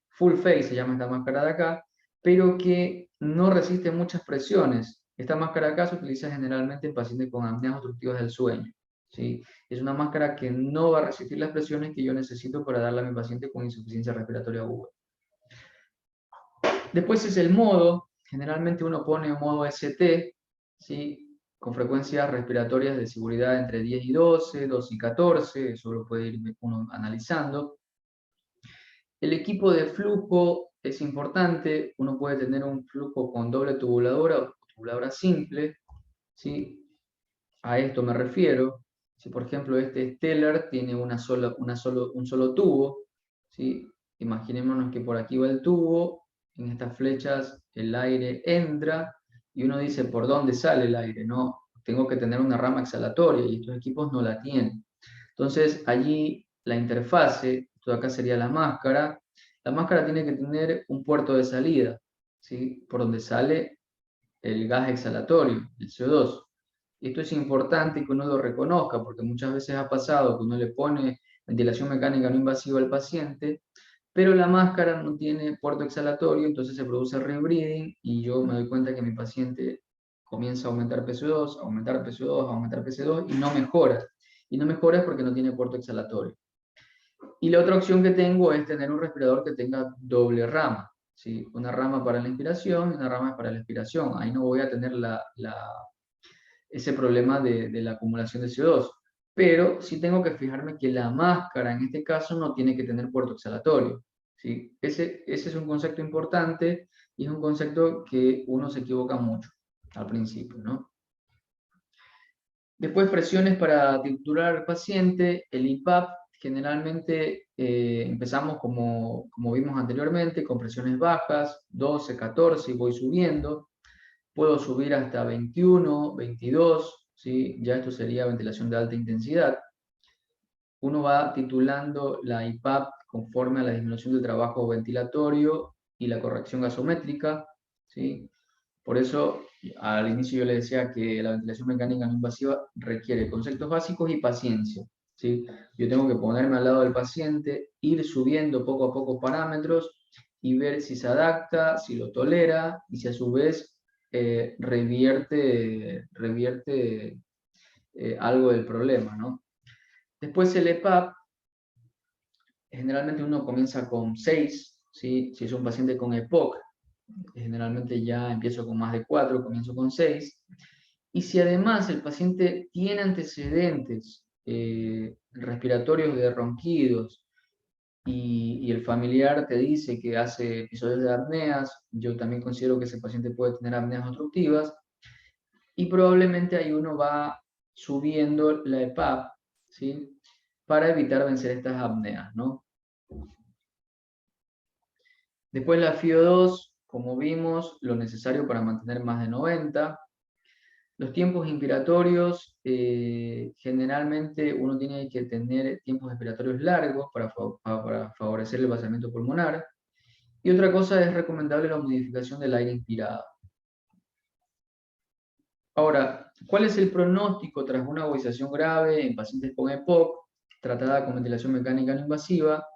full face se llama esta máscara de acá, pero que no resiste muchas presiones. Esta máscara de acá se utiliza generalmente en pacientes con apneas obstructivas del sueño, ¿sí? Es una máscara que no va a resistir las presiones que yo necesito para darle a mi paciente con insuficiencia respiratoria aguda. Después es el modo, generalmente uno pone un modo ST, ¿sí?, con frecuencias respiratorias de seguridad entre 10 y 12, 12 y 14, eso lo puede ir uno analizando. El equipo de flujo es importante, uno puede tener un flujo con doble tubuladora o tubuladora simple, ¿sí? A esto me refiero. Si por ejemplo este Stellar tiene un solo tubo, ¿sí? Imaginémonos que por aquí va el tubo, en estas flechas el aire entra y uno dice, ¿por dónde sale el aire? No, tengo que tener una rama exhalatoria y estos equipos no la tienen. Entonces allí la interfase, esto de acá sería la máscara tiene que tener un puerto de salida, ¿sí?, por donde sale el gas exhalatorio, el CO2. Esto es importante que uno lo reconozca, porque muchas veces ha pasado que uno le pone ventilación mecánica no invasiva al paciente, pero la máscara no tiene puerto exhalatorio, entonces se produce rebreathing y yo me doy cuenta que mi paciente comienza a aumentar PCO2, aumentar PCO2, aumentar PCO2 y no mejora. Y no mejora es porque no tiene puerto exhalatorio. Y la otra opción que tengo es tener un respirador que tenga doble rama, ¿sí? Una rama para la inspiración y una rama para la expiración. Ahí no voy a tener ese problema de la acumulación de CO2. Pero sí tengo que fijarme que la máscara en este caso no tiene que tener puerto exhalatorio, ¿sí? Ese es un concepto importante y es un concepto que uno se equivoca mucho al principio, ¿no? Después, presiones para titular al paciente. El IPAP, generalmente empezamos como vimos anteriormente, con presiones bajas, 12, 14, y voy subiendo. Puedo subir hasta 21, 22, ¿sí? Ya esto sería ventilación de alta intensidad. Uno va titulando la IPAP conforme a la disminución del trabajo ventilatorio y la corrección gasométrica, ¿sí? Por eso, al inicio yo le decía que la ventilación mecánica no invasiva requiere conceptos básicos y paciencia, ¿sí? Yo tengo que ponerme al lado del paciente, ir subiendo poco a poco parámetros y ver si se adapta, si lo tolera y si a su vez revierte algo del problema, ¿no? Después el EPAP, generalmente uno comienza con 6, ¿sí? Si es un paciente con EPOC, generalmente ya empiezo con más de 4, comienzo con 6. Y si además el paciente tiene antecedentes respiratorios de ronquidos y el familiar te dice que hace episodios de apneas, yo también considero que ese paciente puede tener apneas obstructivas y probablemente ahí uno va subiendo la EPAP, ¿sí? Para evitar vencer estas apneas, ¿no? Después la FiO2, como vimos, lo necesario para mantener más de 90. Los tiempos inspiratorios, generalmente uno tiene que tener tiempos expiratorios largos para favorecer el vaciamiento pulmonar. Y otra cosa es recomendable la modificación del aire inspirado. Ahora, ¿cuál es el pronóstico tras una agudización grave en pacientes con EPOC tratada con ventilación mecánica no invasiva?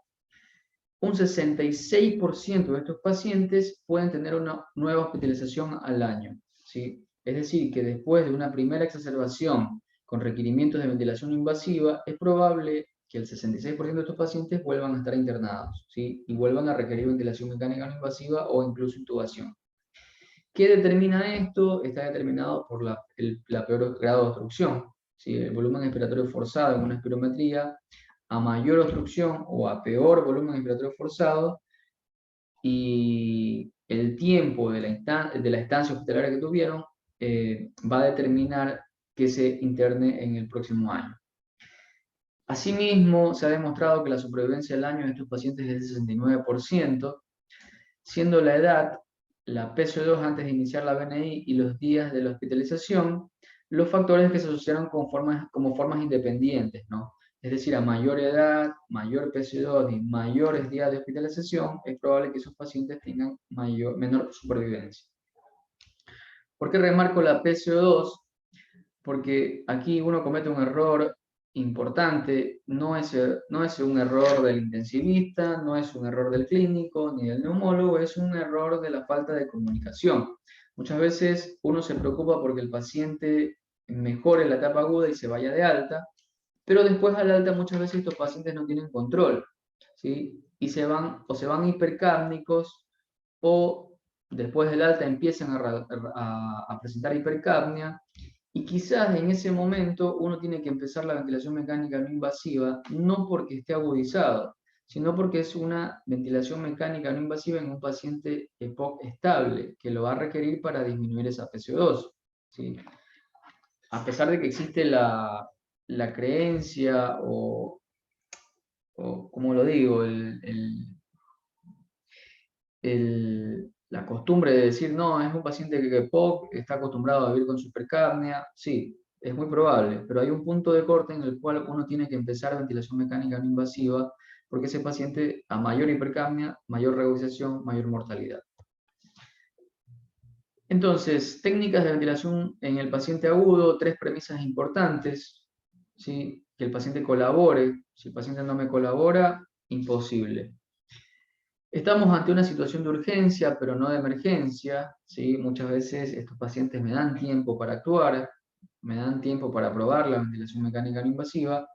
Un 66% de estos pacientes pueden tener una nueva hospitalización al año, ¿sí? Es decir, que después de una primera exacerbación con requerimientos de ventilación invasiva, es probable que el 66% de estos pacientes vuelvan a estar internados, ¿sí? Y vuelvan a requerir ventilación mecánica no invasiva o incluso intubación. ¿Qué determina esto? Está determinado por la peor grado de obstrucción, ¿sí? El volumen expiratorio forzado en una espirometría, a mayor obstrucción o a peor volumen expiratorio forzado, y el tiempo de la estancia hospitalaria que tuvieron va a determinar que se interne en el próximo año. Asimismo, se ha demostrado que la supervivencia al año de estos pacientes es del 69%, siendo la edad, la PCO2 antes de iniciar la BNI y los días de la hospitalización los factores que se asociaron como formas independientes, ¿no? Es decir, a mayor edad, mayor PCO2 y mayores días de hospitalización, es probable que esos pacientes tengan menor supervivencia. ¿Por qué remarco la PCO2? Porque aquí uno comete un error importante, no es un error del intensivista, no es un error del clínico ni del neumólogo, es un error de la falta de comunicación. Muchas veces uno se preocupa porque el paciente mejore la etapa aguda y se vaya de alta, pero después al alta muchas veces estos pacientes no tienen control, ¿sí? Y se van hipercápnicos o después del alta empiezan a presentar hipercapnia y quizás en ese momento uno tiene que empezar la ventilación mecánica no invasiva, no porque esté agudizado, sino porque es una ventilación mecánica no invasiva en un paciente EPOC estable, que lo va a requerir para disminuir esa PCO2, ¿sí? A pesar de que existe la creencia o como lo digo, la costumbre de decir, no, es un paciente que EPOC está acostumbrado a vivir con su hipercapnia, sí, es muy probable, pero hay un punto de corte en el cual uno tiene que empezar ventilación mecánica no invasiva, porque ese paciente, a mayor hipercapnia, mayor regurgitación, mayor mortalidad. Entonces, técnicas de ventilación en el paciente agudo, 3 premisas importantes, ¿sí? Que el paciente colabore, si el paciente no me colabora, imposible. Estamos ante una situación de urgencia, pero no de emergencia, ¿sí? Muchas veces estos pacientes me dan tiempo para actuar, me dan tiempo para probar la ventilación mecánica no invasiva.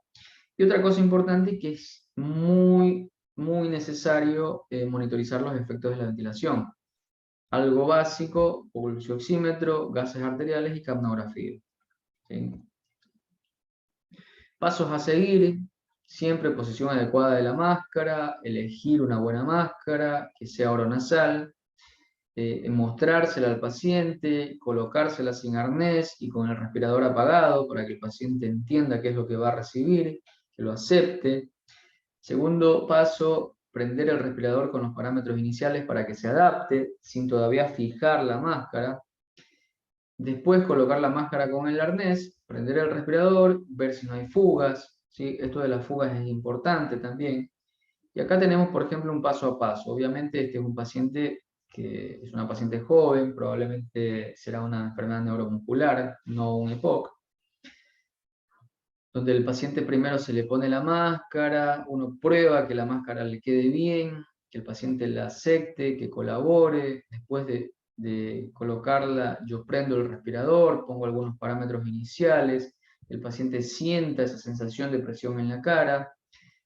Y otra cosa importante que es muy, muy necesario monitorizar los efectos de la ventilación. Algo básico, pulso oxímetro, gases arteriales y capnografía. ¿sí? Pasos a seguir: siempre posición adecuada de la máscara, elegir una buena máscara, que sea oronasal, mostrársela al paciente, colocársela sin arnés y con el respirador apagado para que el paciente entienda qué es lo que va a recibir, que lo acepte. Segundo paso, prender el respirador con los parámetros iniciales para que se adapte, sin todavía fijar la máscara. Después colocar la máscara con el arnés, prender el respirador, ver si no hay fugas, ¿sí? Esto de las fugas es importante también. Y acá tenemos, por ejemplo, un paso a paso. Obviamente este es un paciente que es una paciente joven, probablemente será una enfermedad neuromuscular, no un EPOC, donde el paciente primero se le pone la máscara, uno prueba que la máscara le quede bien, que el paciente la acepte, que colabore. Después de colocarla, yo prendo el respirador, pongo algunos parámetros iniciales, el paciente sienta esa sensación de presión en la cara.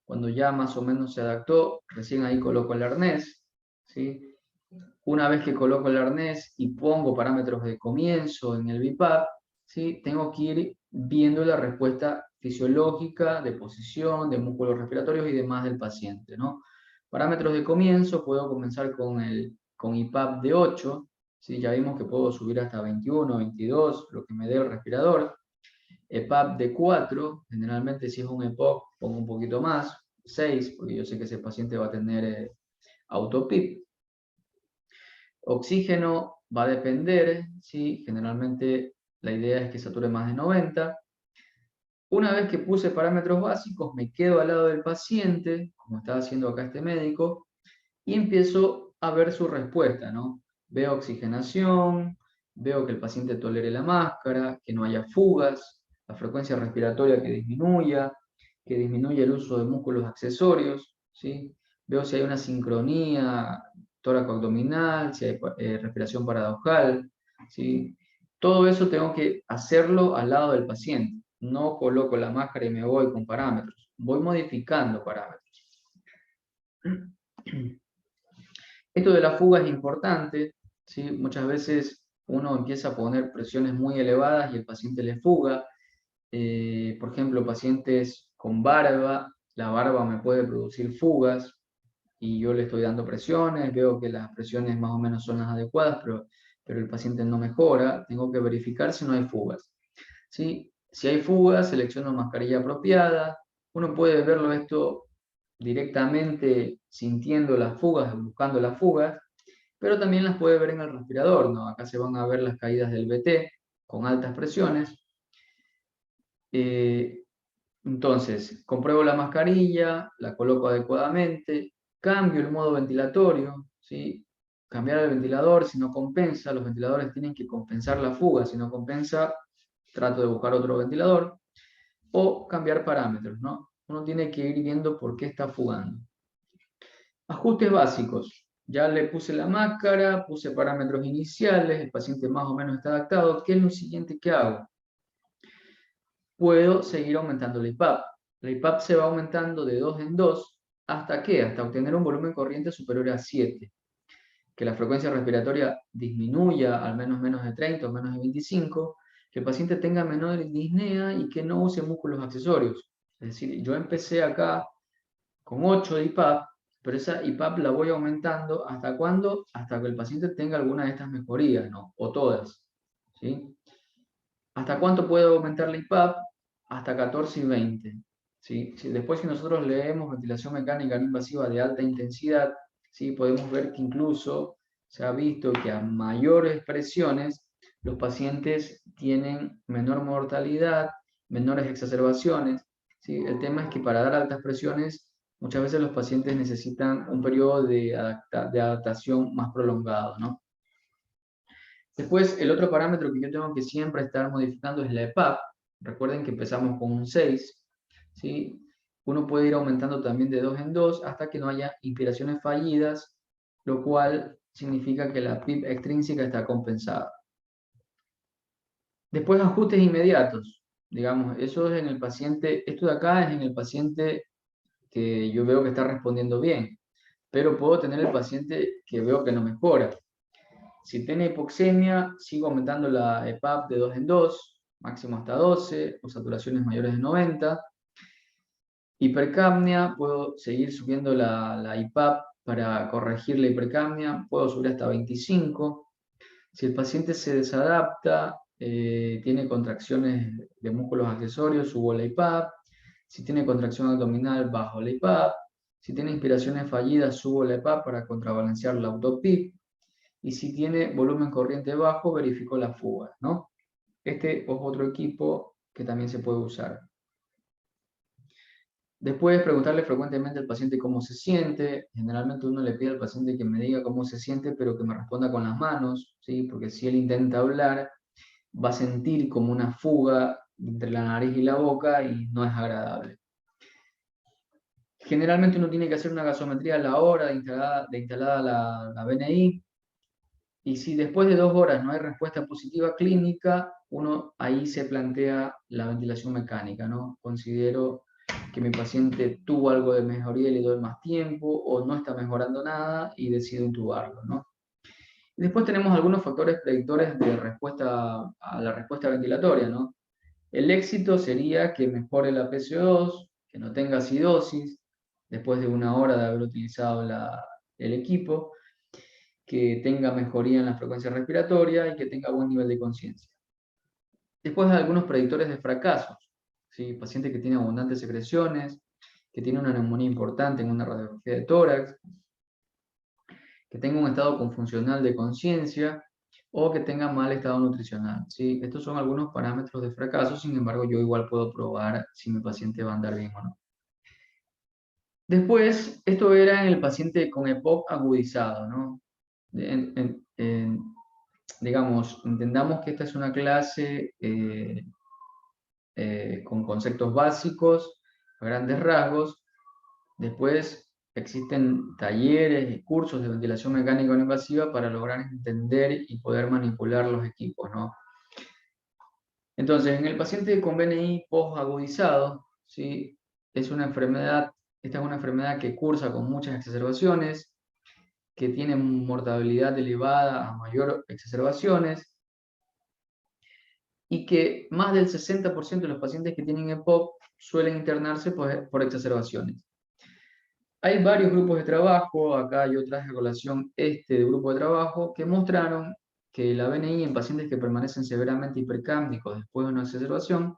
Cuando ya más o menos se adaptó, recién ahí coloco el arnés, ¿sí? Una vez que coloco el arnés y pongo parámetros de comienzo en el BiPAP, ¿sí? Tengo que ir viendo la respuesta fisiológica, de posición, de músculos respiratorios y demás del paciente, ¿no? Parámetros de comienzo: puedo comenzar con IPAP de 8, ¿sí? Ya vimos que puedo subir hasta 21, 22, lo que me dé el respirador. EPAP de 4, generalmente si es un EPOC pongo un poquito más, 6, porque yo sé que ese paciente va a tener autopip. Oxígeno va a depender, ¿sí? Generalmente la idea es que sature más de 90. Una vez que puse parámetros básicos, me quedo al lado del paciente, como está haciendo acá este médico, y empiezo a ver su respuesta, ¿no? Veo oxigenación, veo que el paciente tolere la máscara, que no haya fugas, la frecuencia respiratoria que disminuya el uso de músculos accesorios, ¿sí? Veo si hay una sincronía tóraco-abdominal, si hay respiración paradojal, ¿sí? Todo eso tengo que hacerlo al lado del paciente. No coloco la máscara y me voy con parámetros. Voy modificando parámetros. Esto de la fuga es importante, ¿sí? Muchas veces uno empieza a poner presiones muy elevadas y el paciente le fuga. Por ejemplo, pacientes con barba, la barba me puede producir fugas y yo le estoy dando presiones, veo que las presiones más o menos son las adecuadas, pero el paciente no mejora. Tengo que verificar si no hay fugas, ¿sí? Si hay fugas, selecciono mascarilla apropiada. Uno puede verlo esto directamente sintiendo las fugas, buscando las fugas, pero también las puede ver en el respirador, ¿no? Acá se van a ver las caídas del BT con altas presiones. Entonces, compruebo la mascarilla, la coloco adecuadamente, cambio el modo ventilatorio, ¿sí? Cambiar el ventilador si no compensa, los ventiladores tienen que compensar la fuga, si no compensa, trato de buscar otro ventilador, o cambiar parámetros, ¿no? Uno tiene que ir viendo por qué está fugando. Ajustes básicos. Ya le puse la máscara, puse parámetros iniciales, el paciente más o menos está adaptado. ¿Qué es lo siguiente que hago? Puedo seguir aumentando la IPAP. La IPAP se va aumentando de 2 en 2. ¿Hasta qué? Hasta obtener un volumen corriente superior a 7. Que la frecuencia respiratoria disminuya al menos de 30 o menos de 25. Que el paciente tenga menor disnea y que no use músculos accesorios. Es decir, yo empecé acá con 8 de IPAP, pero esa IPAP la voy aumentando. ¿Hasta cuándo? Hasta que el paciente tenga alguna de estas mejorías, ¿no? O todas, ¿sí? ¿Hasta cuánto puedo aumentar la IPAP? Hasta 14 y 20. ¿Sí? Después, si nosotros leemos ventilación mecánica no invasiva de alta intensidad, ¿sí? Podemos ver que incluso se ha visto que a mayores presiones los pacientes tienen menor mortalidad, menores exacerbaciones, ¿sí? El tema es que para dar altas presiones, muchas veces los pacientes necesitan un periodo de adaptación más prolongado, ¿no? Después, el otro parámetro que yo tengo que siempre estar modificando es la EPAP. Recuerden que empezamos con un 6, ¿sí? Uno puede ir aumentando también de 2 en 2 hasta que no haya inspiraciones fallidas, lo cual significa que la PIP extrínseca está compensada. Después, ajustes inmediatos. Digamos, eso es en el paciente, esto de acá es en el paciente que yo veo que está respondiendo bien, pero puedo tener el paciente que veo que no mejora. Si tiene hipoxemia, sigo aumentando la EPAP de 2 en 2. máximo hasta 12, o saturaciones mayores de 90. Hipercapnia, puedo seguir subiendo la IPAP para corregir la hipercapnia, puedo subir hasta 25. Si el paciente se desadapta, tiene contracciones de músculos accesorios, subo la IPAP. Si tiene contracción abdominal, bajo la IPAP. Si tiene inspiraciones fallidas, subo la IPAP para contrabalancear la autopip. Y si tiene volumen corriente bajo, verifico la fuga, ¿no? Este es otro equipo que también se puede usar. Después, preguntarle frecuentemente al paciente cómo se siente. Generalmente uno le pide al paciente que me diga cómo se siente, pero que me responda con las manos, ¿sí? Porque si él intenta hablar, va a sentir como una fuga entre la nariz y la boca y no es agradable. Generalmente uno tiene que hacer una gasometría a la hora de instalada la BNI, y si después de 2 horas no hay respuesta positiva clínica, uno ahí se plantea la ventilación mecánica, ¿no? Considero que mi paciente tuvo algo de mejoría y le doy más tiempo, o no está mejorando nada y decido intubarlo, ¿no? Y después tenemos algunos factores predictores de respuesta a la respuesta ventilatoria, ¿no? El éxito sería que mejore la PCO2, que no tenga acidosis después de 1 hora de haber utilizado el equipo, que tenga mejoría en la frecuencia respiratoria y que tenga buen nivel de conciencia. Después hay algunos predictores de fracasos, ¿sí? Paciente que tiene abundantes secreciones, que tiene una neumonía importante en una radiografía de tórax, que tenga un estado confuncional de conciencia o que tenga mal estado nutricional, ¿sí? Estos son algunos parámetros de fracaso, sin embargo yo igual puedo probar si mi paciente va a andar bien o no. Después, esto era en el paciente con EPOC agudizado, ¿no? Digamos, entendamos que esta es una clase con conceptos básicos, a grandes rasgos. Después existen talleres y cursos de ventilación mecánica no invasiva para lograr entender y poder manipular los equipos, ¿no? Entonces, en el paciente con BNI posagudizado, ¿sí? Esta es una enfermedad que cursa con muchas exacerbaciones, que tiene mortalidad elevada a mayor exacerbaciones, y que más del 60% de los pacientes que tienen EPOC suelen internarse por exacerbaciones. Hay varios grupos de trabajo, acá yo traje a colación de grupo de trabajo, que mostraron que la BNI en pacientes que permanecen severamente hipercámnicos después de una exacerbación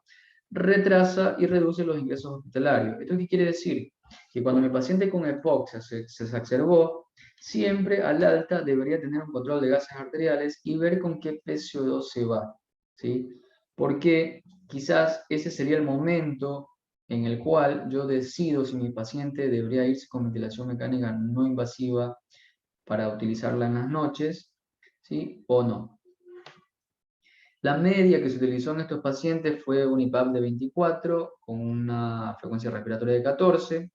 retrasa y reduce los ingresos hospitalarios. ¿Esto qué quiere decir? Que cuando mi paciente con EPOC se exacerbó, siempre al alta debería tener un control de gases arteriales y ver con qué PCO2 se va, ¿sí? Porque quizás ese sería el momento en el cual yo decido si mi paciente debería irse con ventilación mecánica no invasiva para utilizarla en las noches, ¿sí? O no. La media que se utilizó en estos pacientes fue un IPAP de 24 con una frecuencia respiratoria de 14,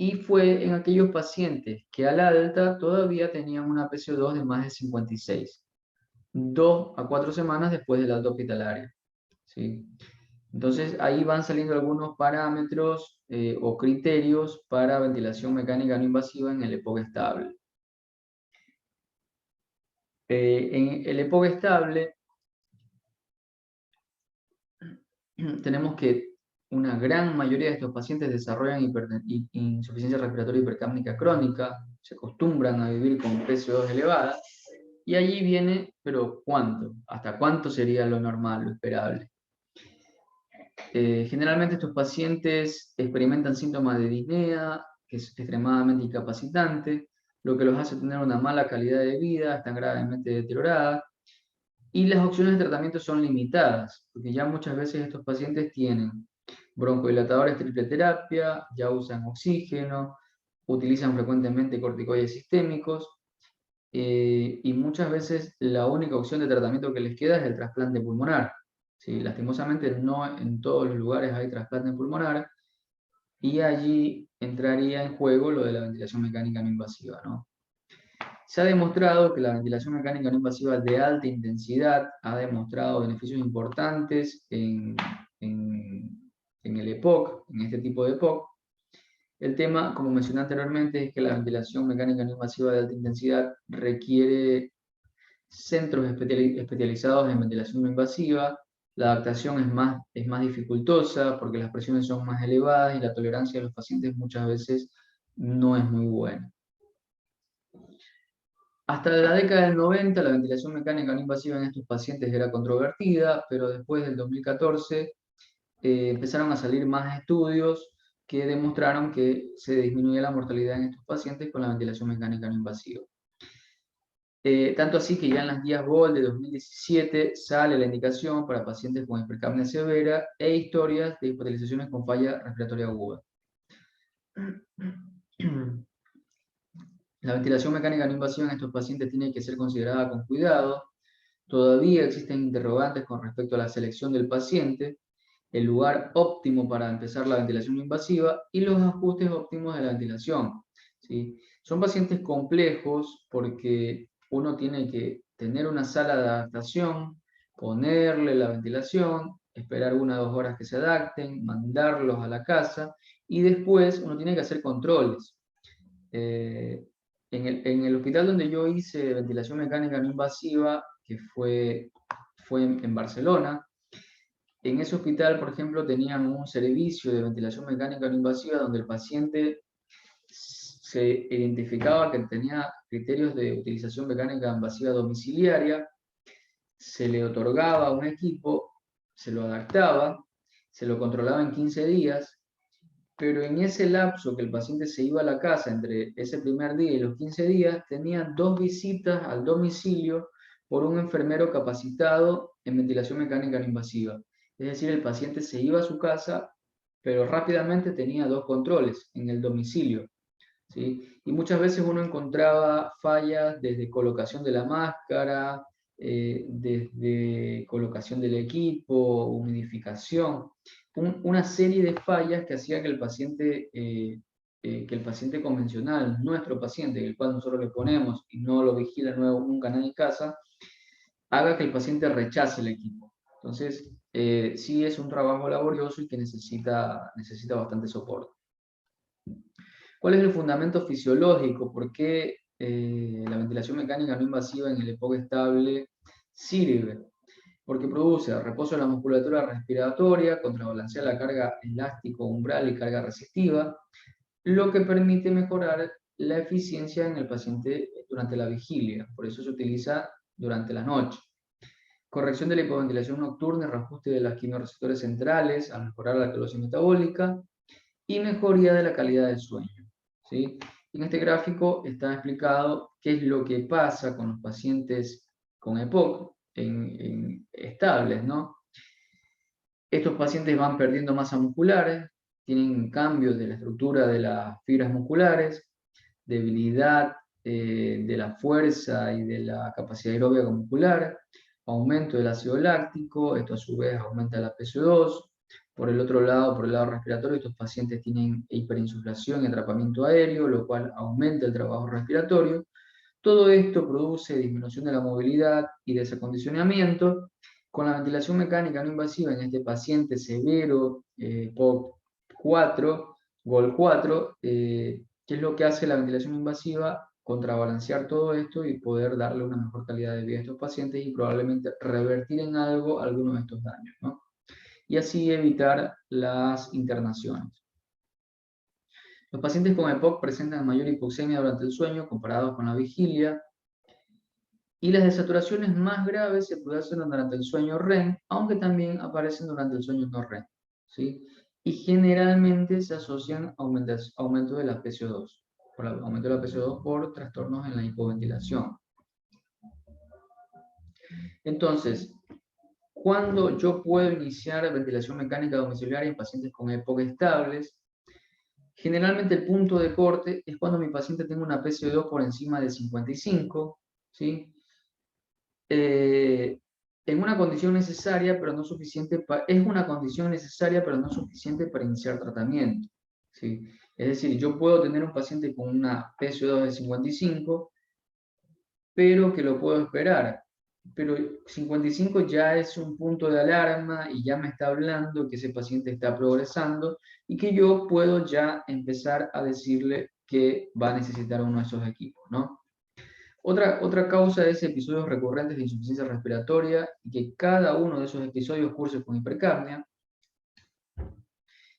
y fue en aquellos pacientes que al alta todavía tenían una PCO2 de más de 56, 2 a 4 semanas después del alta hospitalaria, ¿sí? Entonces ahí van saliendo algunos parámetros o criterios para ventilación mecánica no invasiva en el EPOC estable. En el EPOC estable tenemos que una gran mayoría de estos pacientes desarrollan insuficiencia respiratoria hipercápnica crónica, se acostumbran a vivir con PCO2 elevada, y allí viene, pero ¿cuánto? ¿Hasta cuánto sería lo normal, lo esperable? Generalmente estos pacientes experimentan síntomas de disnea, que es extremadamente incapacitante, lo que los hace tener una mala calidad de vida, están gravemente deterioradas, y las opciones de tratamiento son limitadas, porque ya muchas veces estos pacientes tienen broncodilatadores triple terapia, ya usan oxígeno, utilizan frecuentemente corticoides sistémicos, y muchas veces la única opción de tratamiento que les queda es el trasplante pulmonar. Sí, lastimosamente no en todos los lugares hay trasplante pulmonar, y allí entraría en juego lo de la ventilación mecánica no invasiva, ¿no? Se ha demostrado que la ventilación mecánica no invasiva de alta intensidad ha demostrado beneficios importantes en el EPOC, en este tipo de EPOC. El tema, como mencioné anteriormente, es que la ventilación mecánica no invasiva de alta intensidad requiere centros especializados en ventilación no invasiva, la adaptación es más dificultosa porque las presiones son más elevadas y la tolerancia de los pacientes muchas veces no es muy buena. Hasta la década del 90, la ventilación mecánica no invasiva en estos pacientes era controvertida, pero después del 2014 empezaron a salir más estudios que demostraron que se disminuía la mortalidad en estos pacientes con la ventilación mecánica no invasiva. Tanto así que ya en las guías GOLD de 2017 sale la indicación para pacientes con hipercapnia severa e historias de hospitalizaciones con falla respiratoria aguda. La ventilación mecánica no invasiva en estos pacientes tiene que ser considerada con cuidado. Todavía existen interrogantes con respecto a la selección del paciente, el lugar óptimo para empezar la ventilación no invasiva y los ajustes óptimos de la ventilación, ¿sí? Son pacientes complejos porque uno tiene que tener una sala de adaptación, ponerle la ventilación, esperar 1 o 2 horas que se adapten, mandarlos a la casa y después uno tiene que hacer controles. En el hospital donde yo hice ventilación mecánica no invasiva, que fue en Barcelona, en ese hospital, por ejemplo, tenían un servicio de ventilación mecánica no invasiva donde el paciente se identificaba que tenía criterios de utilización mecánica invasiva domiciliaria, se le otorgaba un equipo, se lo adaptaba, se lo controlaba en 15 días, pero en ese lapso que el paciente se iba a la casa entre ese primer día y los 15 días, tenía 2 visitas al domicilio por un enfermero capacitado en ventilación mecánica no invasiva. Es decir, el paciente se iba a su casa, pero rápidamente tenía 2 controles en el domicilio, ¿sí? Y muchas veces uno encontraba fallas desde colocación de la máscara, desde colocación del equipo, humidificación, una serie de fallas que hacía que el paciente convencional, nuestro paciente, el cual nosotros le ponemos y no lo vigila nuevo nunca nadie en casa, haga que el paciente rechace el equipo. Entonces, sí es un trabajo laborioso y que necesita bastante soporte. ¿Cuál es el fundamento fisiológico? ¿Por qué la ventilación mecánica no invasiva en el EPOC estable sirve? Porque produce reposo de la musculatura respiratoria, contrabalancea la carga elástico umbral y carga resistiva, lo que permite mejorar la eficiencia en el paciente durante la vigilia. Por eso se utiliza durante la noche. Corrección de la hipoventilación nocturna y reajuste de las quimiorreceptores centrales al mejorar la alcalosis metabólica y mejoría de la calidad del sueño, ¿sí? En este gráfico está explicado qué es lo que pasa con los pacientes con EPOC estables, ¿no? Estos pacientes van perdiendo masa muscular, tienen cambios de la estructura de las fibras musculares, debilidad de la fuerza y de la capacidad aeróbica muscular, aumento del ácido láctico, esto a su vez aumenta la PCO2. Por el otro lado, por el lado respiratorio, estos pacientes tienen hiperinsuflación y atrapamiento aéreo, lo cual aumenta el trabajo respiratorio. Todo esto produce disminución de la movilidad y desacondicionamiento. Con la ventilación mecánica no invasiva en este paciente severo POC4, GOL4, ¿qué es lo que hace la ventilación invasiva? Contrabalancear todo esto y poder darle una mejor calidad de vida a estos pacientes y probablemente revertir en algo algunos de estos daños, ¿no? Y así evitar las internaciones. Los pacientes con EPOC presentan mayor hipoxemia durante el sueño comparados con la vigilia, y las desaturaciones más graves se producen durante el sueño REM, aunque también aparecen durante el sueño no REM, ¿sí? Y generalmente se asocian a aumento de la PCO2, por aumento de la PCO2 por trastornos en la hipoventilación. Entonces, ¿cuándo yo puedo iniciar ventilación mecánica domiciliaria en pacientes con EPOC estables? Generalmente el punto de corte es cuando mi paciente tenga una PCO2 por encima de 55, ¿sí? En una condición necesaria, pero no suficiente, es una condición necesaria, pero no suficiente para iniciar tratamiento, ¿sí? Es decir, yo puedo tener un paciente con una PCO2 de 55, pero que lo puedo esperar. Pero 55 ya es un punto de alarma y ya me está hablando que ese paciente está progresando y que yo puedo ya empezar a decirle que va a necesitar uno de esos equipos, ¿no? Otra causa es episodios recurrentes de insuficiencia respiratoria y que cada uno de esos episodios curse con hipercapnia.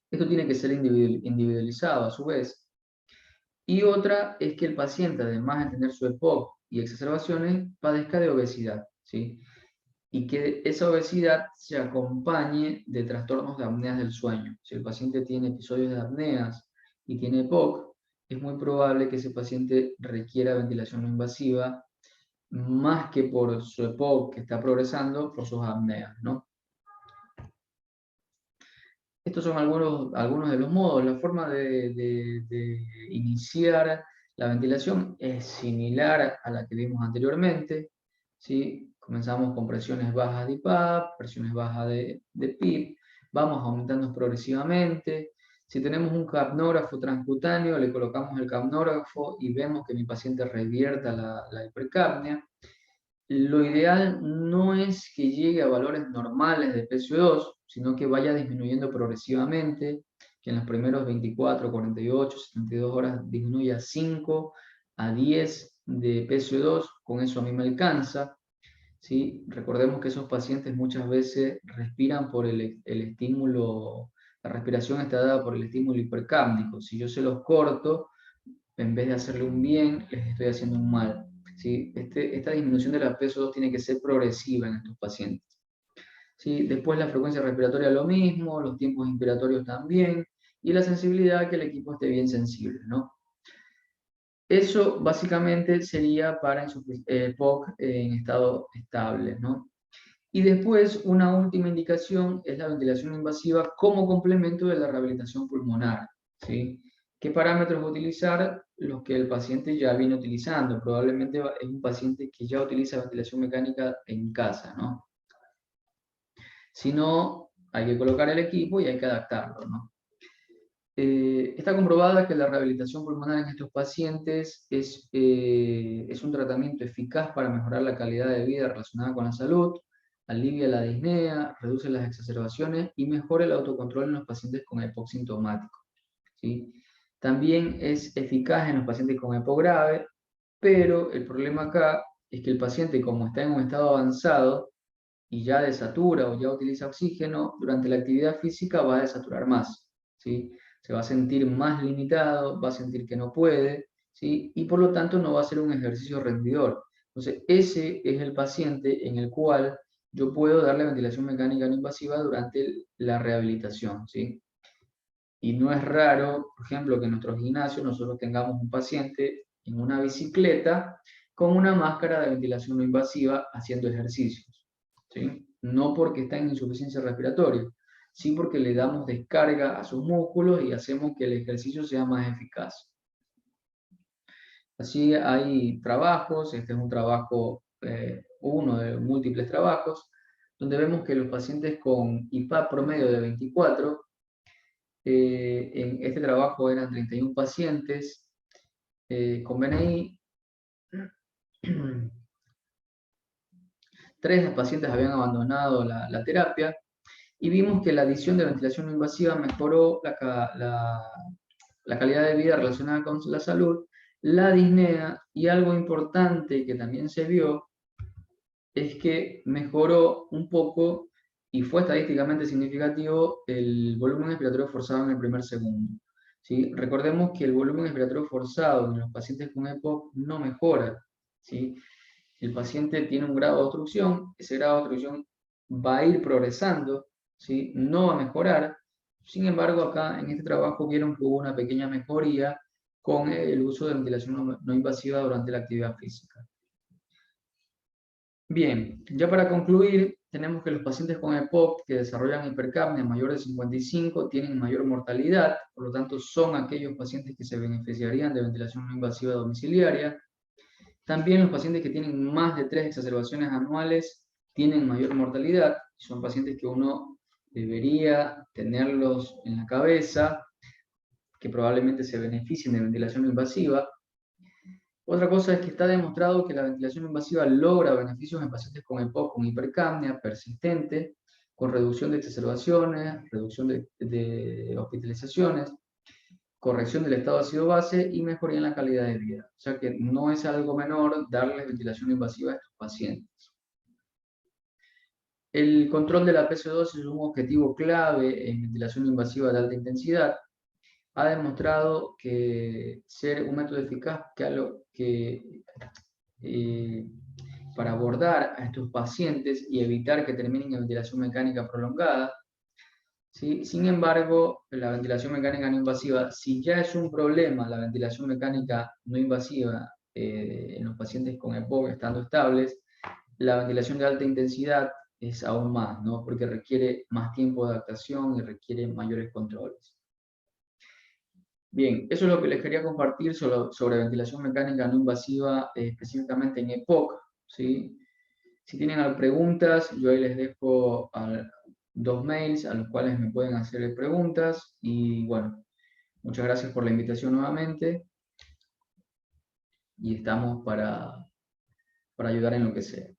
Esto tiene que ser individualizado a su vez. Y otra es que el paciente, además de tener su EPOC y exacerbaciones, padezca de obesidad, ¿sí? Y que esa obesidad se acompañe de trastornos de apneas del sueño. Si el paciente tiene episodios de apneas y tiene EPOC, es muy probable que ese paciente requiera ventilación no invasiva, más que por su EPOC que está progresando, por sus apneas, ¿no? Estos son algunos de los modos. La forma de iniciar la ventilación es similar a la que vimos anteriormente, ¿sí? Comenzamos con presiones bajas de IPAP, presiones bajas de PIP, vamos aumentando progresivamente. Si tenemos un capnógrafo transcutáneo, le colocamos el capnógrafo y vemos que mi paciente revierta la hipercapnia. Lo ideal no es que llegue a valores normales de PCO2, sino que vaya disminuyendo progresivamente, que en los primeros 24, 48, 72 horas disminuya 5 a 10 de PCO2, con eso a mí me alcanza. ¿Sí? Recordemos que esos pacientes muchas veces respiran por el estímulo, la respiración está dada por el estímulo hipercápnico. Si yo se los corto, en vez de hacerle un bien, les estoy haciendo un mal. ¿Sí? Esta disminución de la PSO2 tiene que ser progresiva en estos pacientes. ¿Sí? Después la frecuencia respiratoria lo mismo, los tiempos inspiratorios también, y la sensibilidad, que el equipo esté bien sensible, ¿no? Eso básicamente sería para POC en estado estable, ¿no? Y después una última indicación es la ventilación invasiva como complemento de la rehabilitación pulmonar, ¿sí? ¿Qué parámetros utilizar? Los que el paciente ya viene utilizando. Probablemente es un paciente que ya utiliza ventilación mecánica en casa, ¿no? Si no, hay que colocar el equipo y hay que adaptarlo, ¿no? Está comprobada que la rehabilitación pulmonar en estos pacientes es un tratamiento eficaz para mejorar la calidad de vida relacionada con la salud, alivia la disnea, reduce las exacerbaciones y mejora el autocontrol en los pacientes con EPOC sintomático, ¿sí? También es eficaz en los pacientes con EPOC grave, pero el problema acá es que el paciente, como está en un estado avanzado y ya desatura o ya utiliza oxígeno, durante la actividad física va a desaturar más, ¿sí? Se va a sentir más limitado, va a sentir que no puede, ¿sí? Y por lo tanto no va a ser un ejercicio rendidor. Entonces, ese es el paciente en el cual yo puedo darle ventilación mecánica no invasiva durante la rehabilitación, ¿sí? Y no es raro, por ejemplo, que en nuestro gimnasio nosotros tengamos un paciente en una bicicleta con una máscara de ventilación no invasiva haciendo ejercicios, ¿sí? No porque está en insuficiencia respiratoria, sí porque le damos descarga a sus músculos y hacemos que el ejercicio sea más eficaz. Así hay trabajos, este es un trabajo, uno de múltiples trabajos, donde vemos que los pacientes con IPAP promedio de 24, en este trabajo eran 31 pacientes con BNI, 3 pacientes habían abandonado la terapia, y vimos que la adición de ventilación no invasiva mejoró la calidad de vida relacionada con la salud, la disnea, y algo importante que también se vio es que mejoró un poco y fue estadísticamente significativo el volumen expiratorio forzado en el primer segundo, ¿sí? Recordemos que el volumen expiratorio forzado en los pacientes con EPOC no mejora, ¿sí? El paciente tiene un grado de obstrucción, ese grado de obstrucción va a ir progresando, ¿sí? No va a mejorar. Sin embargo, acá en este trabajo vieron que hubo una pequeña mejoría con el uso de ventilación no invasiva durante la actividad física. Bien, ya para concluir, tenemos que los pacientes con EPOC que desarrollan hipercapnia mayor de 55 tienen mayor mortalidad, por lo tanto son aquellos pacientes que se beneficiarían de ventilación no invasiva domiciliaria. También los pacientes que tienen más de 3 exacerbaciones anuales tienen mayor mortalidad, son pacientes que uno debería tenerlos en la cabeza, que probablemente se beneficien de ventilación no invasiva. Otra cosa es que está demostrado que la ventilación invasiva logra beneficios en pacientes con EPOC, con hipercapnia persistente, con reducción de exacerbaciones, reducción de hospitalizaciones. corrección del estado ácido-base y mejoría en la calidad de vida. O sea que no es algo menor darles ventilación invasiva a estos pacientes. El control de la PC2 es un objetivo clave en ventilación invasiva de alta intensidad. Ha demostrado que ser un método eficaz para abordar a estos pacientes y evitar que terminen en ventilación mecánica prolongada. ¿Sí? Sin embargo, la ventilación mecánica no invasiva, si ya es un problema la ventilación mecánica no invasiva en los pacientes con EPOC estando estables, la ventilación de alta intensidad es aún más, ¿no? Porque requiere más tiempo de adaptación y requiere mayores controles. Bien, eso es lo que les quería compartir sobre ventilación mecánica no invasiva, específicamente en EPOC, ¿sí? Si tienen preguntas, yo ahí les dejo 2 mails a los cuales me pueden hacer preguntas. Y bueno, muchas gracias por la invitación nuevamente. Y estamos para ayudar en lo que sea.